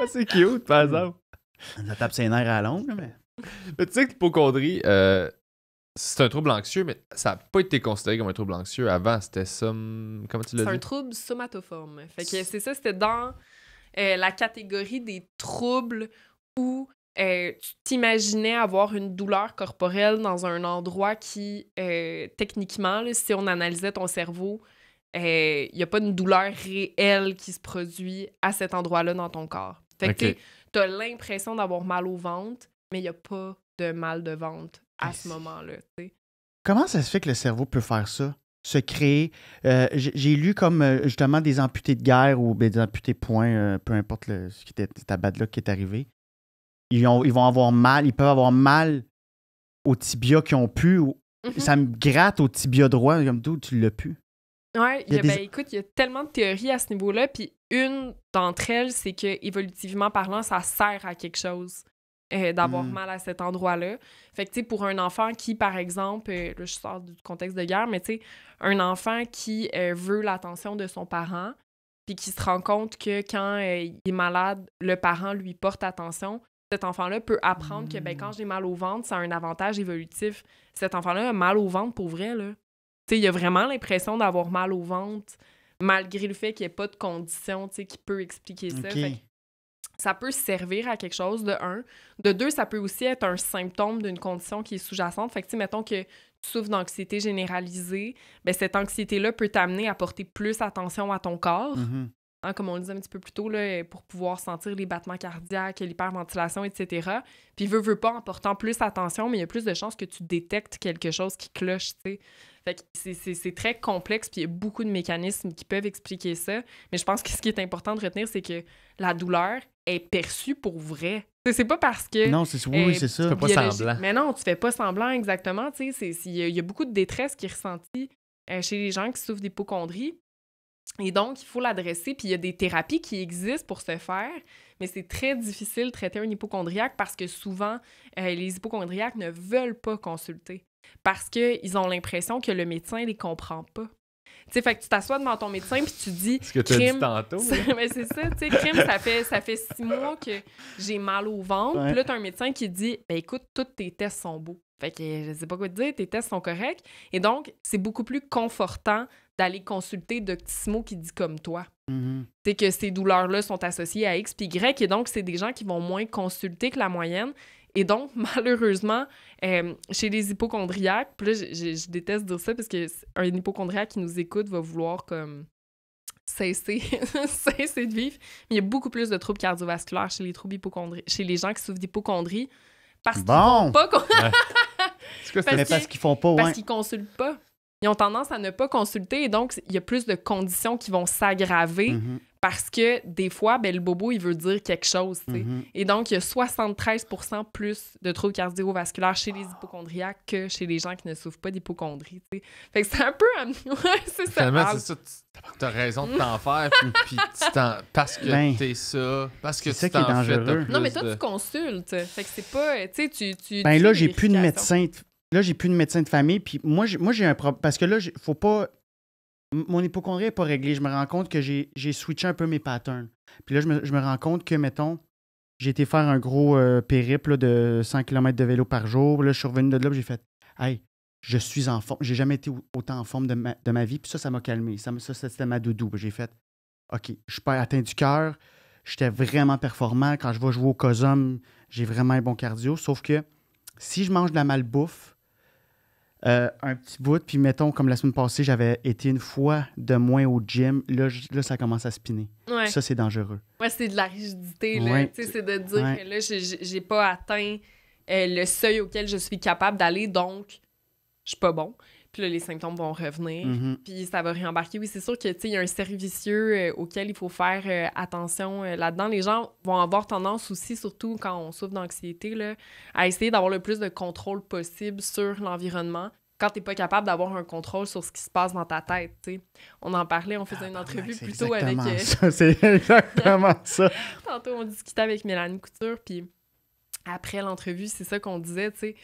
C'est cute, par exemple. Ça tape ses nerfs à longue, mais... Mais tu sais que l'hypocondrie, c'est un trouble anxieux, mais ça n'a pas été considéré comme un trouble anxieux avant. C'était ça. Comment tu l'as C'est dit? un trouble somatoforme. Fait que c'est ça, c'était dans la catégorie des troubles où tu t'imaginais avoir une douleur corporelle dans un endroit qui, techniquement, là, si on analysait ton cerveau, il n'y a pas une douleur réelle qui se produit à cet endroit-là dans ton corps. Fait que Ok. tu as l'impression d'avoir mal au ventre, mais il n'y a pas de mal de ventre à ce moment-là. T'sais. Comment ça se fait que le cerveau peut faire ça? Se créer. J'ai lu comme justement des amputés de guerre ou des amputés points, peu importe ce qui était ta bad luck qui est arrivé. Ils vont avoir mal, ils peuvent avoir mal au tibia qu'ils ont pu. Ça me gratte au tibia droit, comme d'où tu l'as pu. Ouais, Il y a écoute, il y a tellement de théories à ce niveau-là, puis une d'entre elles, c'est que, évolutivement parlant, ça sert à quelque chose d'avoir mal à cet endroit-là. Fait que, tu sais, pour un enfant qui, par exemple, là, je sors du contexte de guerre, mais tu sais, un enfant qui veut l'attention de son parent, puis qui se rend compte que quand il est malade, le parent lui porte attention, cet enfant-là peut apprendre que, ben, quand j'ai mal au ventre, ça a un avantage évolutif. Cet enfant-là a mal au ventre pour vrai, là. Tu sais, il a vraiment l'impression d'avoir mal au ventre, malgré le fait qu'il n'y ait pas de condition, tu sais, qui peut expliquer ça. OK. Fait que ça peut servir à quelque chose, de un. De deux, ça peut aussi être un symptôme d'une condition qui est sous-jacente. Fait que, tu sais, mettons que tu souffres d'anxiété généralisée, ben cette anxiété-là peut t'amener à porter plus attention à ton corps. comme on le disait un petit peu plus tôt, là, pour pouvoir sentir les battements cardiaques, l'hyperventilation, etc. Puis veut pas, en portant plus attention, mais il y a plus de chances que tu détectes quelque chose qui cloche, tu sais. Fait que c'est très complexe, puis il y a beaucoup de mécanismes qui peuvent expliquer ça. Mais je pense que ce qui est important de retenir, c'est que la douleur est perçue pour vrai. C'est pas parce que... Non, oui, c'est ça. Tu fais pas semblant. Mais non, tu fais pas semblant exactement. Il y a beaucoup de détresse qui est ressentie chez les gens qui souffrent d'hypocondrie. Et donc, il faut l'adresser. Puis il y a des thérapies qui existent pour ce faire, mais c'est très difficile de traiter un hypocondriaque parce que souvent, les hypocondriaques ne veulent pas consulter parce qu'ils ont l'impression que le médecin les comprend pas. Tu sais, fait que tu t'assois devant ton médecin puis tu dis... Ce que tu as dit tantôt. Mais c'est ça, tu sais, crime, ça fait 6 mois que j'ai mal au ventre. Ouais. Puis là, t'as un médecin qui dit, ben écoute, tous tes tests sont beaux. Fait que je sais pas quoi te dire, tes tests sont corrects. Et donc, c'est beaucoup plus confortant d'aller consulter Doctissimo qui dit comme toi. Mhm. C'est que ces douleurs-là sont associées à X puis Y, et donc, c'est des gens qui vont moins consulter que la moyenne. Et donc, malheureusement, chez les hypocondriaques, puis là, je déteste dire ça parce qu'un hypocondriaque qui nous écoute va vouloir comme cesser de vivre. Mais il y a beaucoup plus de troubles cardiovasculaires chez les gens qui souffrent d'hypocondrie parce qu'ils vont pas... C'est quoi, Parce qu'ils font pas, Parce qu'ils consultent pas. Ils ont tendance à ne pas consulter et donc, il y a plus de conditions qui vont s'aggraver parce que des fois, ben, le bobo, il veut dire quelque chose. Tu sais. Et donc, il y a 73% plus de troubles cardiovasculaires chez les hypocondriaques que chez les gens qui ne souffrent pas d'hypocondrie. Tu sais. Fait que c'est un peu... c'est ça. Finalement, c'est ça. T'as raison de t'en faire, puis parce que t'es ça, parce que c'est tu ça qui est t'en fais, dangereux. Non, mais toi, tu consultes. Fait que c'est pas... Tu sais, tu Ben fais là, une j'ai plus de vérification. médecin. Là, j'ai plus de médecin de famille. Puis moi, j'ai un problème. Parce que là, faut pas. Mon hypocondrie n'est pas réglée. Je me rends compte que j'ai switché un peu mes patterns. Puis là, je me rends compte que, mettons, j'ai été faire un gros périple là, de 100 km de vélo par jour. Là, je suis revenu de là, puis j'ai fait hey, je suis en forme. J'ai jamais été autant en forme de ma vie. Puis ça m'a calmé. Ça, c'était ma doudou. Puis j'ai fait OK, je suis pas atteint du cœur. J'étais vraiment performant. Quand je vais jouer au COSOM, j'ai vraiment un bon cardio. Sauf que si je mange de la malbouffe, un petit bout, puis mettons, comme la semaine passée, j'avais été une fois de moins au gym, là, ça commence à spinner. Ouais. Ça, c'est dangereux. Ouais, c'est de la rigidité, là. Ouais. Tu sais, c'est de dire Ouais. que là, j'ai pas atteint le seuil auquel je suis capable d'aller, donc je suis pas bon. Puis là, les symptômes vont revenir, puis ça va réembarquer. Oui, c'est sûr que, tu sais, il y a un cercle vicieux auquel il faut faire attention là-dedans. Les gens vont avoir tendance aussi, surtout quand on souffre d'anxiété, là, à essayer d'avoir le plus de contrôle possible sur l'environnement quand t'es pas capable d'avoir un contrôle sur ce qui se passe dans ta tête, tu sais. On en parlait, on faisait une entrevue C'est plus tôt avec... exactement ça, c'est exactement ça. Tantôt, on discutait avec Mélanie Couture, puis après l'entrevue, c'est ça qu'on disait, tu sais.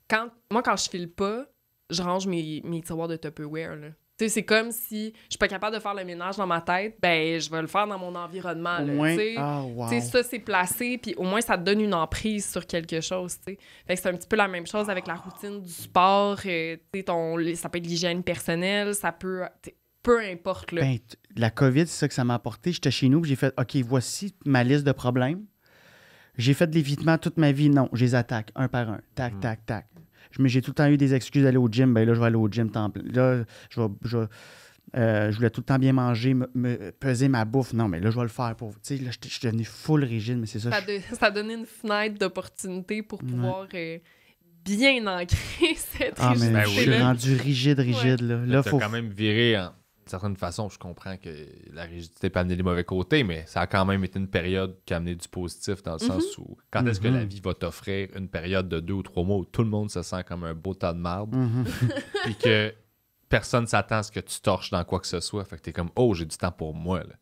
Quand je file pas, je range mes tiroirs de Tupperware, là. Tu sais, c'est comme si je suis pas capable de faire le ménage dans ma tête, ben je vais le faire dans mon environnement, Au là, moins, tu sais. wow. Tu sais, ça, c'est placé, puis au moins, ça te donne une emprise sur quelque chose, tu sais. Fait que c'est un petit peu la même chose avec la routine du sport. Tu sais, ça peut être l'hygiène personnelle, ça peut... peu importe, là. Ben, la COVID, c'est ça que ça m'a apporté. J'étais chez nous, puis j'ai fait OK, voici ma liste de problèmes. J'ai fait de l'évitement toute ma vie. Non, je les attaque un par un. Tac, tac, tac. Mais j'ai tout le temps eu des excuses d'aller au gym. Ben là, je vais aller au gym. Là, je voulais tout le temps bien manger, me peser ma bouffe. Non, mais là, je vais le faire pour... Tu sais, là, je suis devenu full rigide, mais c'est ça. Ça a donné une fenêtre d'opportunité pour pouvoir bien ancrer cette Ah, mais je suis rigidité-là. rendu rigide, là. Là, T'as faut... quand même viré d'une certaine façon. Je comprends que la rigidité peut amener des mauvais côtés, mais ça a quand même été une période qui a amené du positif dans le sens où quand est-ce que la vie va t'offrir une période de 2 ou 3 mois où tout le monde se sent comme un beau tas de marde puis que personne s'attend à ce que tu torches dans quoi que ce soit. Fait que t'es comme, oh, j'ai du temps pour moi, là.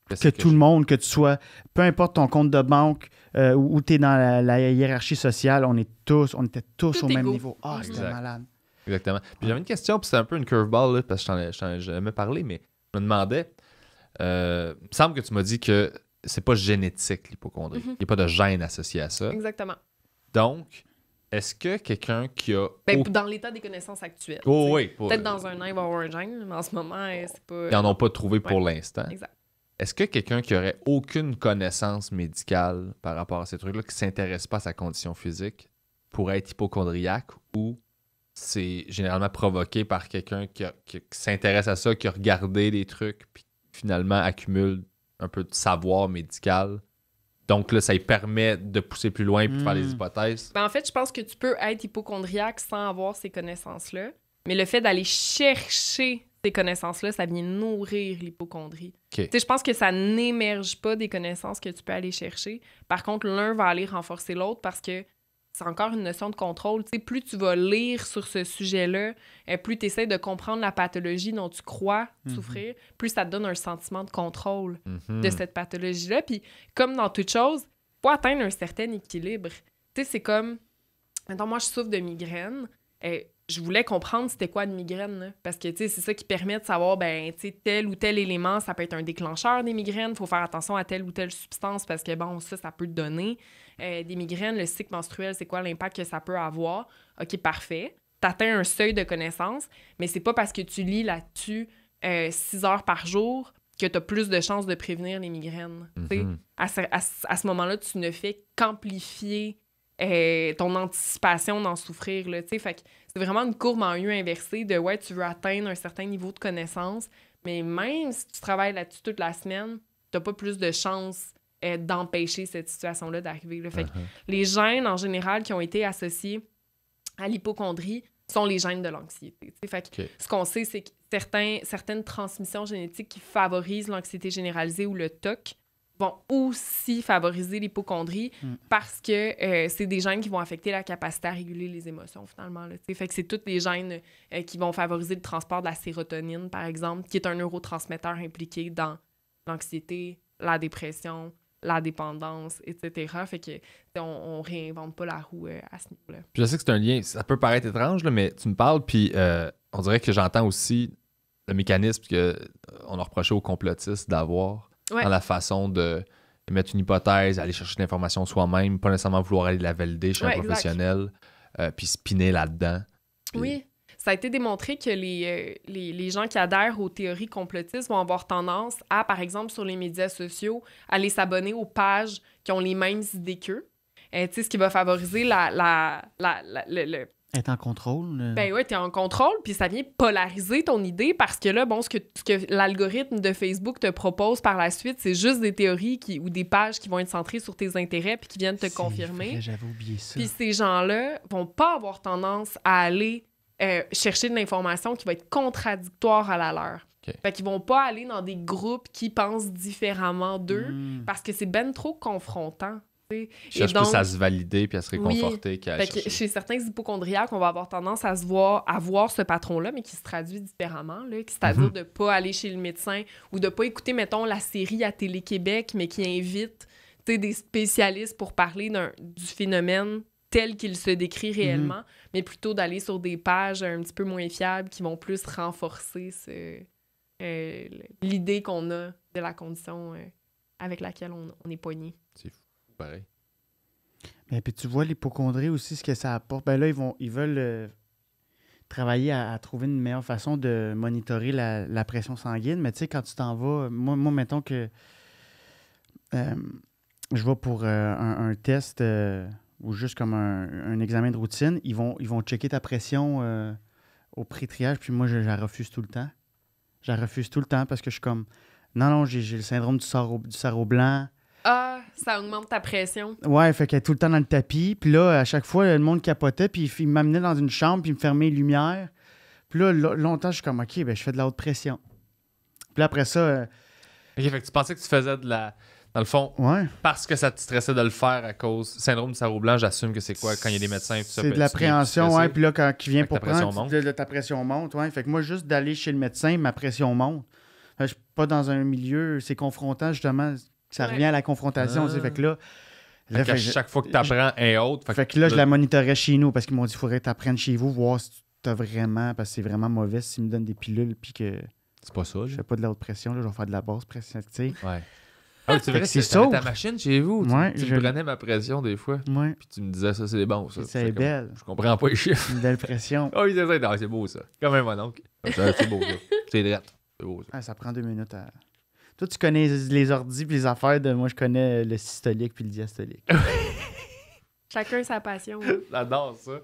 Que tout le monde, que tu sois, peu importe ton compte de banque, où tu es dans la hiérarchie sociale, on était tous Tout au même égaux. niveau. Ah, c'était Exact. malade. Exactement. Puis j'avais une question, puis c'est un peu une curveball, là, parce que je t'en ai jamais parlé, mais je me demandais, il me semble que tu m'as dit que c'est pas génétique, l'hypocondrie. Il n'y a pas de gène associé à ça. Exactement. Donc, est-ce que quelqu'un qui a... Ben, dans l'état des connaissances actuelles. Oh, tu sais. oui. Peut-être dans un an, il va y avoir un gène, mais en ce moment, c'est pas... Ils n'en ont pas trouvé pour l'instant. Exact. Est-ce que quelqu'un qui aurait aucune connaissance médicale par rapport à ces trucs-là, qui ne s'intéresse pas à sa condition physique, pourrait être hypocondriaque ou c'est généralement provoqué par quelqu'un qui s'intéresse à ça, qui a regardé des trucs, puis finalement accumule un peu de savoir médical. Donc là, ça lui permet de pousser plus loin et de faire des hypothèses. Ben, en fait, je pense que tu peux être hypocondriaque sans avoir ces connaissances-là. Mais le fait d'aller chercher ces connaissances-là, ça vient nourrir l'hypocondrie. OK. Tu sais, je pense que ça n'émerge pas des connaissances que tu peux aller chercher. Par contre, l'un va aller renforcer l'autre parce que c'est encore une notion de contrôle. Tu sais, plus tu vas lire sur ce sujet-là, plus tu essaies de comprendre la pathologie dont tu crois souffrir, plus ça te donne un sentiment de contrôle de cette pathologie-là. Puis, comme dans toute chose, il faut atteindre un certain équilibre. Tu sais, c'est comme... Maintenant, moi, je souffre de migraine. Je voulais comprendre c'était quoi une migraine, là, parce que, tu sais, c'est ça qui permet de savoir, ben, tu sais, tel ou tel élément, ça peut être un déclencheur des migraines. Il faut faire attention à telle ou telle substance parce que, bon, ça peut te donner des migraines. Le cycle menstruel, c'est quoi l'impact que ça peut avoir? OK, parfait. T'atteins un seuil de connaissance, mais c'est pas parce que tu lis là-dessus 6 heures par jour que tu as plus de chances de prévenir les migraines. Tu sais, à ce moment-là, tu ne fais qu'amplifier ton anticipation d'en souffrir, là, tu sais. Fait que c'est vraiment une courbe en U inversée de, ouais, tu veux atteindre un certain niveau de connaissance, mais même si tu travailles là-dessus toute la semaine, t'as pas plus de chances d'empêcher cette situation-là d'arriver, là. Fait que les gènes, en général, qui ont été associés à l'hypocondrie sont les gènes de l'anxiété, tu sais. Fait que ce qu'on sait, c'est que certaines transmissions génétiques qui favorisent l'anxiété généralisée ou le TOC vont aussi favoriser l'hypocondrie parce que c'est des gènes qui vont affecter la capacité à réguler les émotions, finalement, là. Fait que c'est tous les gènes qui vont favoriser le transport de la sérotonine, par exemple, qui est un neurotransmetteur impliqué dans l'anxiété, la dépression, la dépendance, etc. Fait que on réinvente pas la roue à ce niveau-là. Puis je sais que c'est un lien, ça peut paraître étrange, là, mais tu me parles, puis on dirait que j'entends aussi le mécanisme qu'on a reproché aux complotistes d'avoir dans la façon de mettre une hypothèse, aller chercher de l'information soi-même, pas nécessairement vouloir aller la valider chez un professionnel, puis spinner là-dedans. Puis... Oui, ça a été démontré que les gens qui adhèrent aux théories complotistes vont avoir tendance à, par exemple, sur les médias sociaux, aller s'abonner aux pages qui ont les mêmes idées qu'eux. Tu sais, ce qui va favoriser le Être en contrôle. Ben ouais, t'es en contrôle, puis ça vient polariser ton idée parce que là, bon, ce que l'algorithme de Facebook te propose par la suite, c'est juste des théories ou des pages qui vont être centrées sur tes intérêts puis qui viennent te confirmer. Vrai, j'avais oublié ça. Puis ces gens-là vont pas avoir tendance à aller chercher de l'information qui va être contradictoire à la leur. Fait qu'ils vont pas aller dans des groupes qui pensent différemment d'eux parce que c'est ben trop confrontant. Ils cherchent plus à se valider puis à se réconforter qu'à chercher. Chez certains hypocondriaques, on va avoir tendance à voir ce patron-là, mais qui se traduit différemment, là, c'est-à-dire de ne pas aller chez le médecin ou de ne pas écouter, mettons, la série à Télé-Québec, mais qui invite des spécialistes pour parler du phénomène tel qu'il se décrit réellement, mais plutôt d'aller sur des pages un petit peu moins fiables qui vont plus renforcer l'idée qu'on a de la condition avec laquelle on est pogné. C'est fou. Pareil. Ben, puis tu vois l'hypocondrie aussi, ce que ça apporte. Ben là, ils veulent travailler à trouver une meilleure façon de monitorer la pression sanguine. Mais tu sais, quand tu t'en vas, moi mettons que je vais pour un test ou juste comme un examen de routine, ils vont checker ta pression au pré-triage, puis moi, je la refuse tout le temps. Je la refuse tout le temps parce que je suis comme, non, j'ai le syndrome du sarreau blanc. Ah, ça augmente ta pression. Ouais, fait qu'elle est tout le temps dans le tapis. Puis là, à chaque fois, le monde capotait. Puis il m'amenait dans une chambre, puis il me fermait les lumières. Puis là, longtemps, je suis comme, OK, ben je fais de la haute pression. Puis là, après ça... OK, fait que tu pensais que tu faisais de la... Dans le fond, parce que ça te stressait de le faire à cause... Syndrome du sarreau blanc, j'assume que c'est quoi quand il y a des médecins et tout ça. C'est de l'appréhension, ouais. Puis là, quand il vient pour prendre, ta pression monte, ouais. Fait que moi, juste d'aller chez le médecin, ma pression monte. Je suis pas dans un milieu... C'est confrontant, justement... Ça revient à la confrontation aussi. Fait que là... chaque fois que tu apprends un autre... Fait que là, je la monitorais chez nous parce qu'ils m'ont dit qu'il faudrait que tu apprennes chez vous, voir si tu as vraiment... Parce que c'est vraiment mauvais s'ils me donnent des pilules puis que... C'est pas ça, je fais pas de la haute pression, là, je vais faire de la basse pression, tu sais. Ouais. Ah, tu vrai, c'est ça. Ta machine chez vous. Tu prenais ma pression des fois. Ouais. Puis tu me disais, ça, c'est bon, ça. C'est belle. Je comprends pas les chiffres. Une belle pression. Oh, il disait ça. C'est beau, ça. Comme un mononcle. C'est beau, ça. C'est drette. C'est beau, ça. Ah, ça prend 2 minutes à... Toi, tu connais les ordis puis les affaires de... Moi, je connais le systolique puis le diastolique. Chacun sa passion. J'adore ça.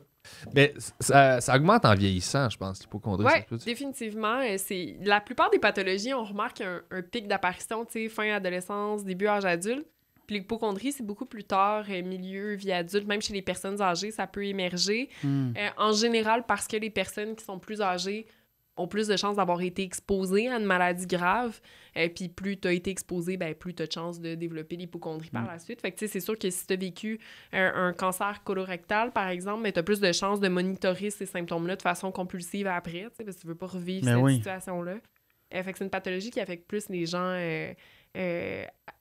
Mais ça augmente en vieillissant, je pense, l'hypocondrie. Oui, définitivement. La plupart des pathologies, on remarque un pic d'apparition, fin adolescence, début âge adulte. Puis l'hypocondrie, c'est beaucoup plus tard, milieu, vie adulte. Même chez les personnes âgées, ça peut émerger. En général, parce que les personnes qui sont plus âgées ont plus de chances d'avoir été exposées à une maladie grave. Puis plus tu as été exposé, plus tu as de chances de développer l'hypocondrie par la suite. Fait que c'est sûr que si tu as vécu un cancer colorectal, par exemple, tu as plus de chances de monitorer ces symptômes-là de façon compulsive après, parce que tu veux pas revivre cette situation-là. Fait que c'est une pathologie qui affecte plus les gens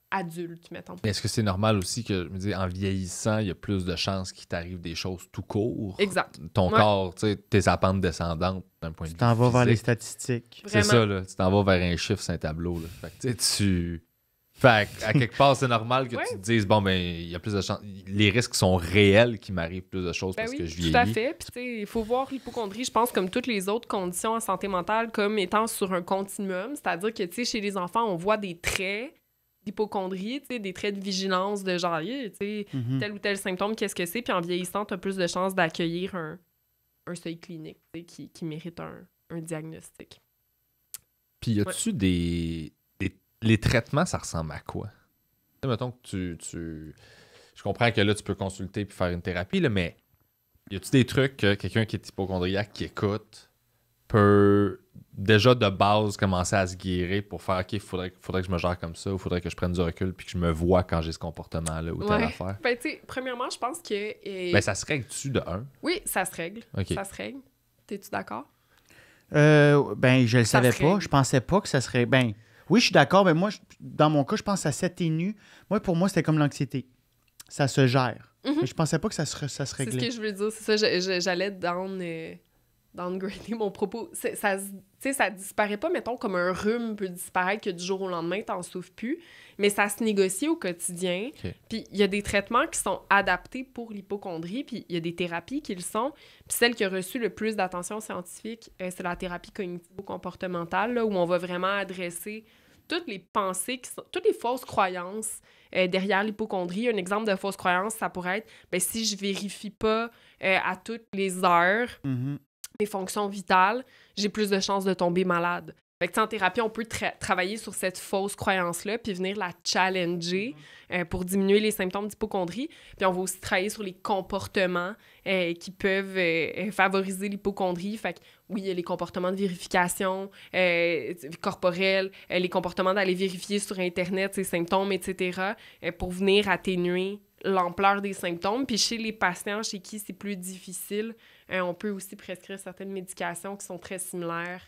adultes, mettons. Mais est-ce que c'est normal aussi que, je me dis, en vieillissant, il y a plus de chances qu'il t'arrive des choses tout court? Exact. Ton corps, tu sais, tes pentes descendantes d'un point de vue Tu t'en vas vers les physique. statistiques. C'est ça, là. Tu t'en vas vers un chiffre sur un tableau, là. Fait que, tu sais, Fait à quelque part, c'est normal que tu te dises, bon, ben, il y a plus de chances. Les risques sont réels qu'il m'arrive plus de choses parce que je vieillis. Tout à fait. Puis, tu sais, il faut voir l'hypocondrie, je pense, comme toutes les autres conditions en santé mentale, comme étant sur un continuum. C'est-à-dire que, tu sais, chez les enfants, on voit des traits d'hypocondrie, tu sais, des traits de vigilance de genre, tu sais, tel ou tel symptôme, qu'est-ce que c'est? Puis en vieillissant, tu as plus de chances d'accueillir un seuil clinique, tu sais, qui mérite un diagnostic. Puis, y a-tu les traitements, ça ressemble à quoi? Mettons que je comprends que là, tu peux consulter puis faire une thérapie, là, mais y a-tu des trucs que quelqu'un qui est hypocondriaque qui écoute peut déjà de base commencer à se guérir pour faire OK, faudrait que je me gère comme ça ou faudrait que je prenne du recul puis que je me vois quand j'ai ce comportement-là ou telle affaire? Ben, tu sais, premièrement, je pense que... Ben, ça se règle-tu de un? Oui, ça se règle. Okay. Ça se règle. T'es-tu d'accord? Ben, je le savais pas. Je pensais pas que ça serait... Ben, oui, je suis d'accord, mais moi, dans mon cas, je pense que ça s'atténue. Moi, pour moi, c'était comme l'anxiété. Ça se gère. Mais je pensais pas que ça se réglait. C'est ce que je veux dire. C'est ça, j'allais downgrader mon propos. Ça disparaît pas, mettons, comme un rhume peut disparaître que du jour au lendemain, t'en souffres plus. Mais ça se négocie au quotidien. Okay. Puis il y a des traitements qui sont adaptés pour l'hypocondrie, puis il y a des thérapies qui le sont. Puis celle qui a reçu le plus d'attention scientifique, c'est la thérapie cognitivo-comportementale, là, où on va vraiment adresser toutes les pensées, toutes les fausses croyances derrière l'hypocondrie. Un exemple de fausse croyance, ça pourrait être, si je vérifie pas à toutes les heures mes fonctions vitales, j'ai plus de chances de tomber malade. Fait que en thérapie, on peut travailler sur cette fausse croyance-là puis venir la challenger pour diminuer les symptômes d'hypocondrie. Puis on va aussi travailler sur les comportements qui peuvent favoriser l'hypocondrie. Fait que oui, il y a les comportements de vérification corporelle, les comportements d'aller vérifier sur Internet ses symptômes, etc., pour venir atténuer l'ampleur des symptômes. Puis chez les patients chez qui c'est plus difficile, on peut aussi prescrire certaines médications qui sont très similaires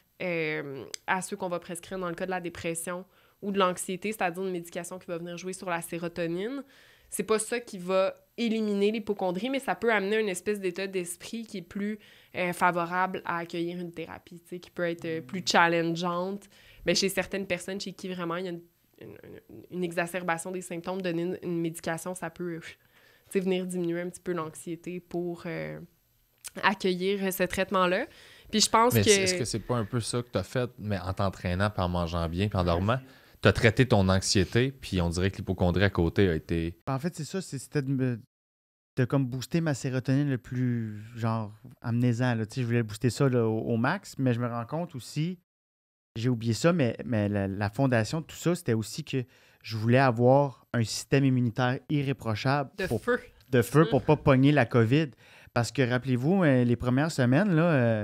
à ceux qu'on va prescrire dans le cas de la dépression ou de l'anxiété, c'est-à-dire une médication qui va venir jouer sur la sérotonine. C'est pas ça qui va éliminer l'hypocondrie, mais ça peut amener une espèce d'état d'esprit qui est plus favorable à accueillir une thérapie, qui peut être plus challengeante. Mais chez certaines personnes chez qui vraiment il y a une exacerbation des symptômes, donner une médication, ça peut venir diminuer un petit peu l'anxiété pour accueillir ce traitement-là. Puis je pense que... Est-ce que c'est pas un peu ça que tu as fait, mais en t'entraînant, puis en mangeant bien, puis en dormant? Tu as traité ton anxiété, puis on dirait que l'hypocondrie à côté a été... En fait, c'est ça, c'était de comme booster ma sérotonine le plus, genre, amenez-en. Je voulais booster ça là, au max, mais je me rends compte aussi, j'ai oublié ça, mais la fondation de tout ça, c'était aussi que je voulais avoir un système immunitaire irréprochable. De feu pour pas pogner la COVID. Parce que, rappelez-vous, les premières semaines, là,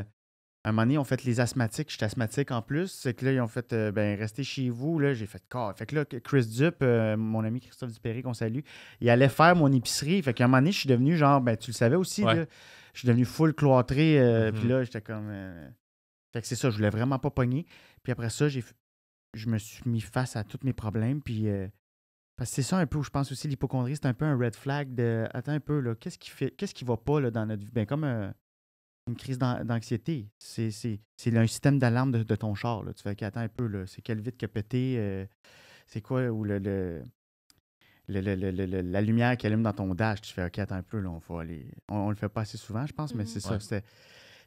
à un moment donné, ils ont fait les asthmatiques. J'étais asthmatique en plus. C'est que là, ils ont fait, restez chez vous. Là, j'ai fait corps. Fait que là, Chris Dup, mon ami Christophe Dupéry, qu'on salue, il allait faire mon épicerie. Fait qu'à un moment donné, je suis devenu genre, tu le savais aussi, là, je suis devenu full cloîtré. Puis là, j'étais comme... Fait que c'est ça, je voulais vraiment pas pogner. Puis après ça, je me suis mis face à tous mes problèmes. Puis... parce que c'est ça un peu où je pense aussi l'hypocondrie, c'est un peu un red flag de attends un peu, là, qu'est-ce qui va pas là, dans notre vie? Ben, comme une crise d'anxiété. C'est un système d'alarme de ton char. Là. Tu fais attends un peu, là, c'est quel vitre qui a pété? C'est quoi? Ou la lumière qui allume dans ton dash. Tu fais OK, attends un peu, là, on va aller. On le fait pas assez souvent, je pense, mais c'est ça.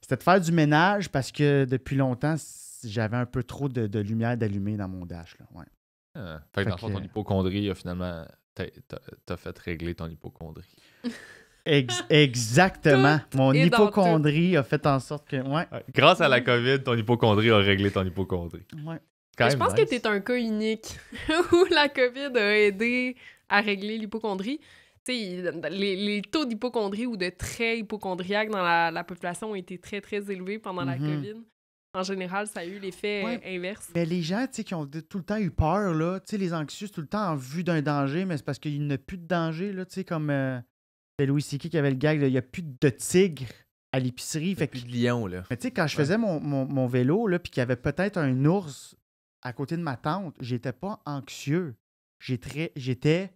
C'était de faire du ménage parce que depuis longtemps, j'avais un peu trop de lumière d'allumer dans mon dash. Là. Ouais. Fait que dans le fond, ton hypocondrie, finalement, t'as fait régler ton hypocondrie. Exactement. Mon est dans hypocondrie a fait en sorte que... Ouais. Ouais. Grâce à la COVID, ton hypocondrie a réglé ton hypocondrie. Ouais. Quand Mais je même pense nice. que t'es un cas unique où la COVID a aidé à régler l'hypocondrie. Tu sais, les taux d'hypocondrie ou de traits hypocondriaques dans la population ont été très, très élevés pendant la COVID. En général, ça a eu l'effet inverse. Mais les gens, tu sais, qui ont tout le temps eu peur, là, tu sais, les anxieux, tout le temps en vue d'un danger, mais c'est parce qu'il n'y a plus de danger, là, tu sais, comme Louis C.K. qui avait le gag, là, il n'y a plus de tigre à l'épicerie. Fait que, Plus de lion, là. mais tu sais, quand je faisais mon vélo, là, puis qu'il y avait peut-être un ours à côté de ma tante, j'étais pas anxieux. J'étais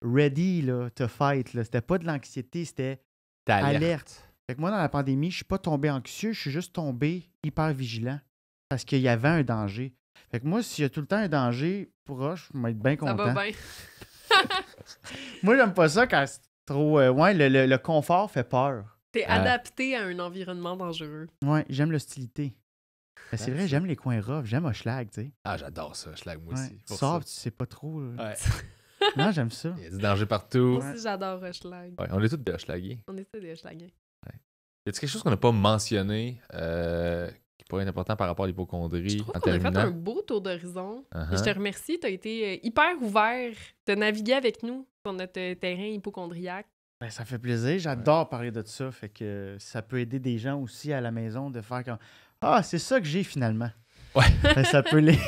ready, là, to fight, là. C'était pas de l'anxiété, c'était T'es alerte. Fait que moi, dans la pandémie, je suis pas tombé anxieux, je suis juste tombé hyper vigilant parce qu'il y avait un danger. Fait que moi, s'il y a tout le temps un danger proche, je vais être bien Ça content. va bien. Moi, j'aime pas ça quand c'est trop... ouais, le confort fait peur. T'es adapté à un environnement dangereux. Ouais, j'aime l'hostilité. Ben, c'est That's vrai, it. j'aime les coins rough, j'aime Hochelag, tu sais. Ah, j'adore ça, Schlag, moi Ouais. aussi. Tu Pour sors, ça. puis tu sais pas trop. Là. Ouais. Non, j'aime ça. Il y a du danger partout. Moi aussi, j'adore Hochelag. Ouais, on est tous des Hochelagués. On essaie des Hochelagués. Y a-t-il quelque chose qu'on n'a pas mentionné qui pourrait être important par rapport à l'hypocondrie Je trouve en qu'on a fait terminant? un beau tour d'horizon. Uh-huh. Et je te remercie, tu as été hyper ouvert de naviguer avec nous sur notre terrain hypocondriaque. Ben, ça fait plaisir. J'adore parler de ça. Fait que ça peut aider des gens aussi à la maison de faire comme ah, c'est ça que j'ai finalement. Ouais. Ben, ça peut les.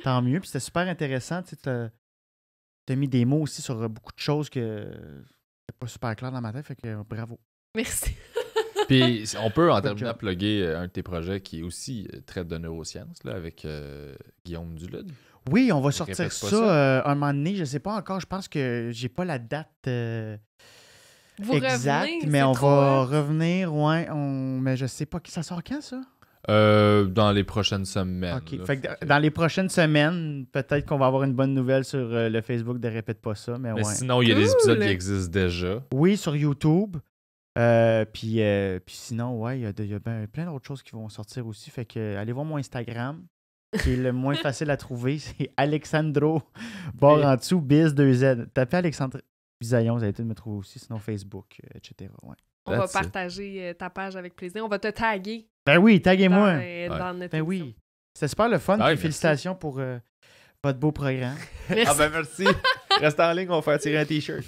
Tant mieux. Puis c'était super intéressant. Tu sais, t'as mis des mots aussi sur beaucoup de choses que c'est pas super clair dans ma tête. Fait que bravo. Merci. Puis on peut en Good terminant job. plugger un de tes projets qui est aussi traite de neurosciences là, avec Guillaume Dulude. Oui, on va Répète sortir pas ça, ça. un moment donné. Je sais pas encore. Je pense que j'ai pas la date Vous exacte, revenez, mais c'est on trop va hot. revenir. Ouais, mais je sais pas. Ça sort quand, ça? Dans les prochaines semaines. OK. là. Fait que dans les prochaines semaines, peut-être qu'on va avoir une bonne nouvelle sur le Facebook de Répète pas ça, mais Mais ouais. sinon, il y a des Cool. épisodes qui existent déjà. Oui, sur YouTube. Puis sinon, ouais, il y a plein d'autres choses qui vont sortir aussi. Fait que allez voir mon Instagram, qui est le moins facile à trouver. C'est Alexandro, barre en dessous, biz 2Z. Tapez Alexandre Bisaillon, vous allez peut-être me trouver aussi, sinon Facebook, etc. Ouais. On va That's it. partager ta page avec plaisir. On va te taguer Ben oui, dans, taguez-moi. dans notre Ben émission. oui. C'était super le fun. Ouais, puis merci. félicitations pour votre beau programme. Merci. merci. Reste en ligne, on va faire tirer un t-shirt.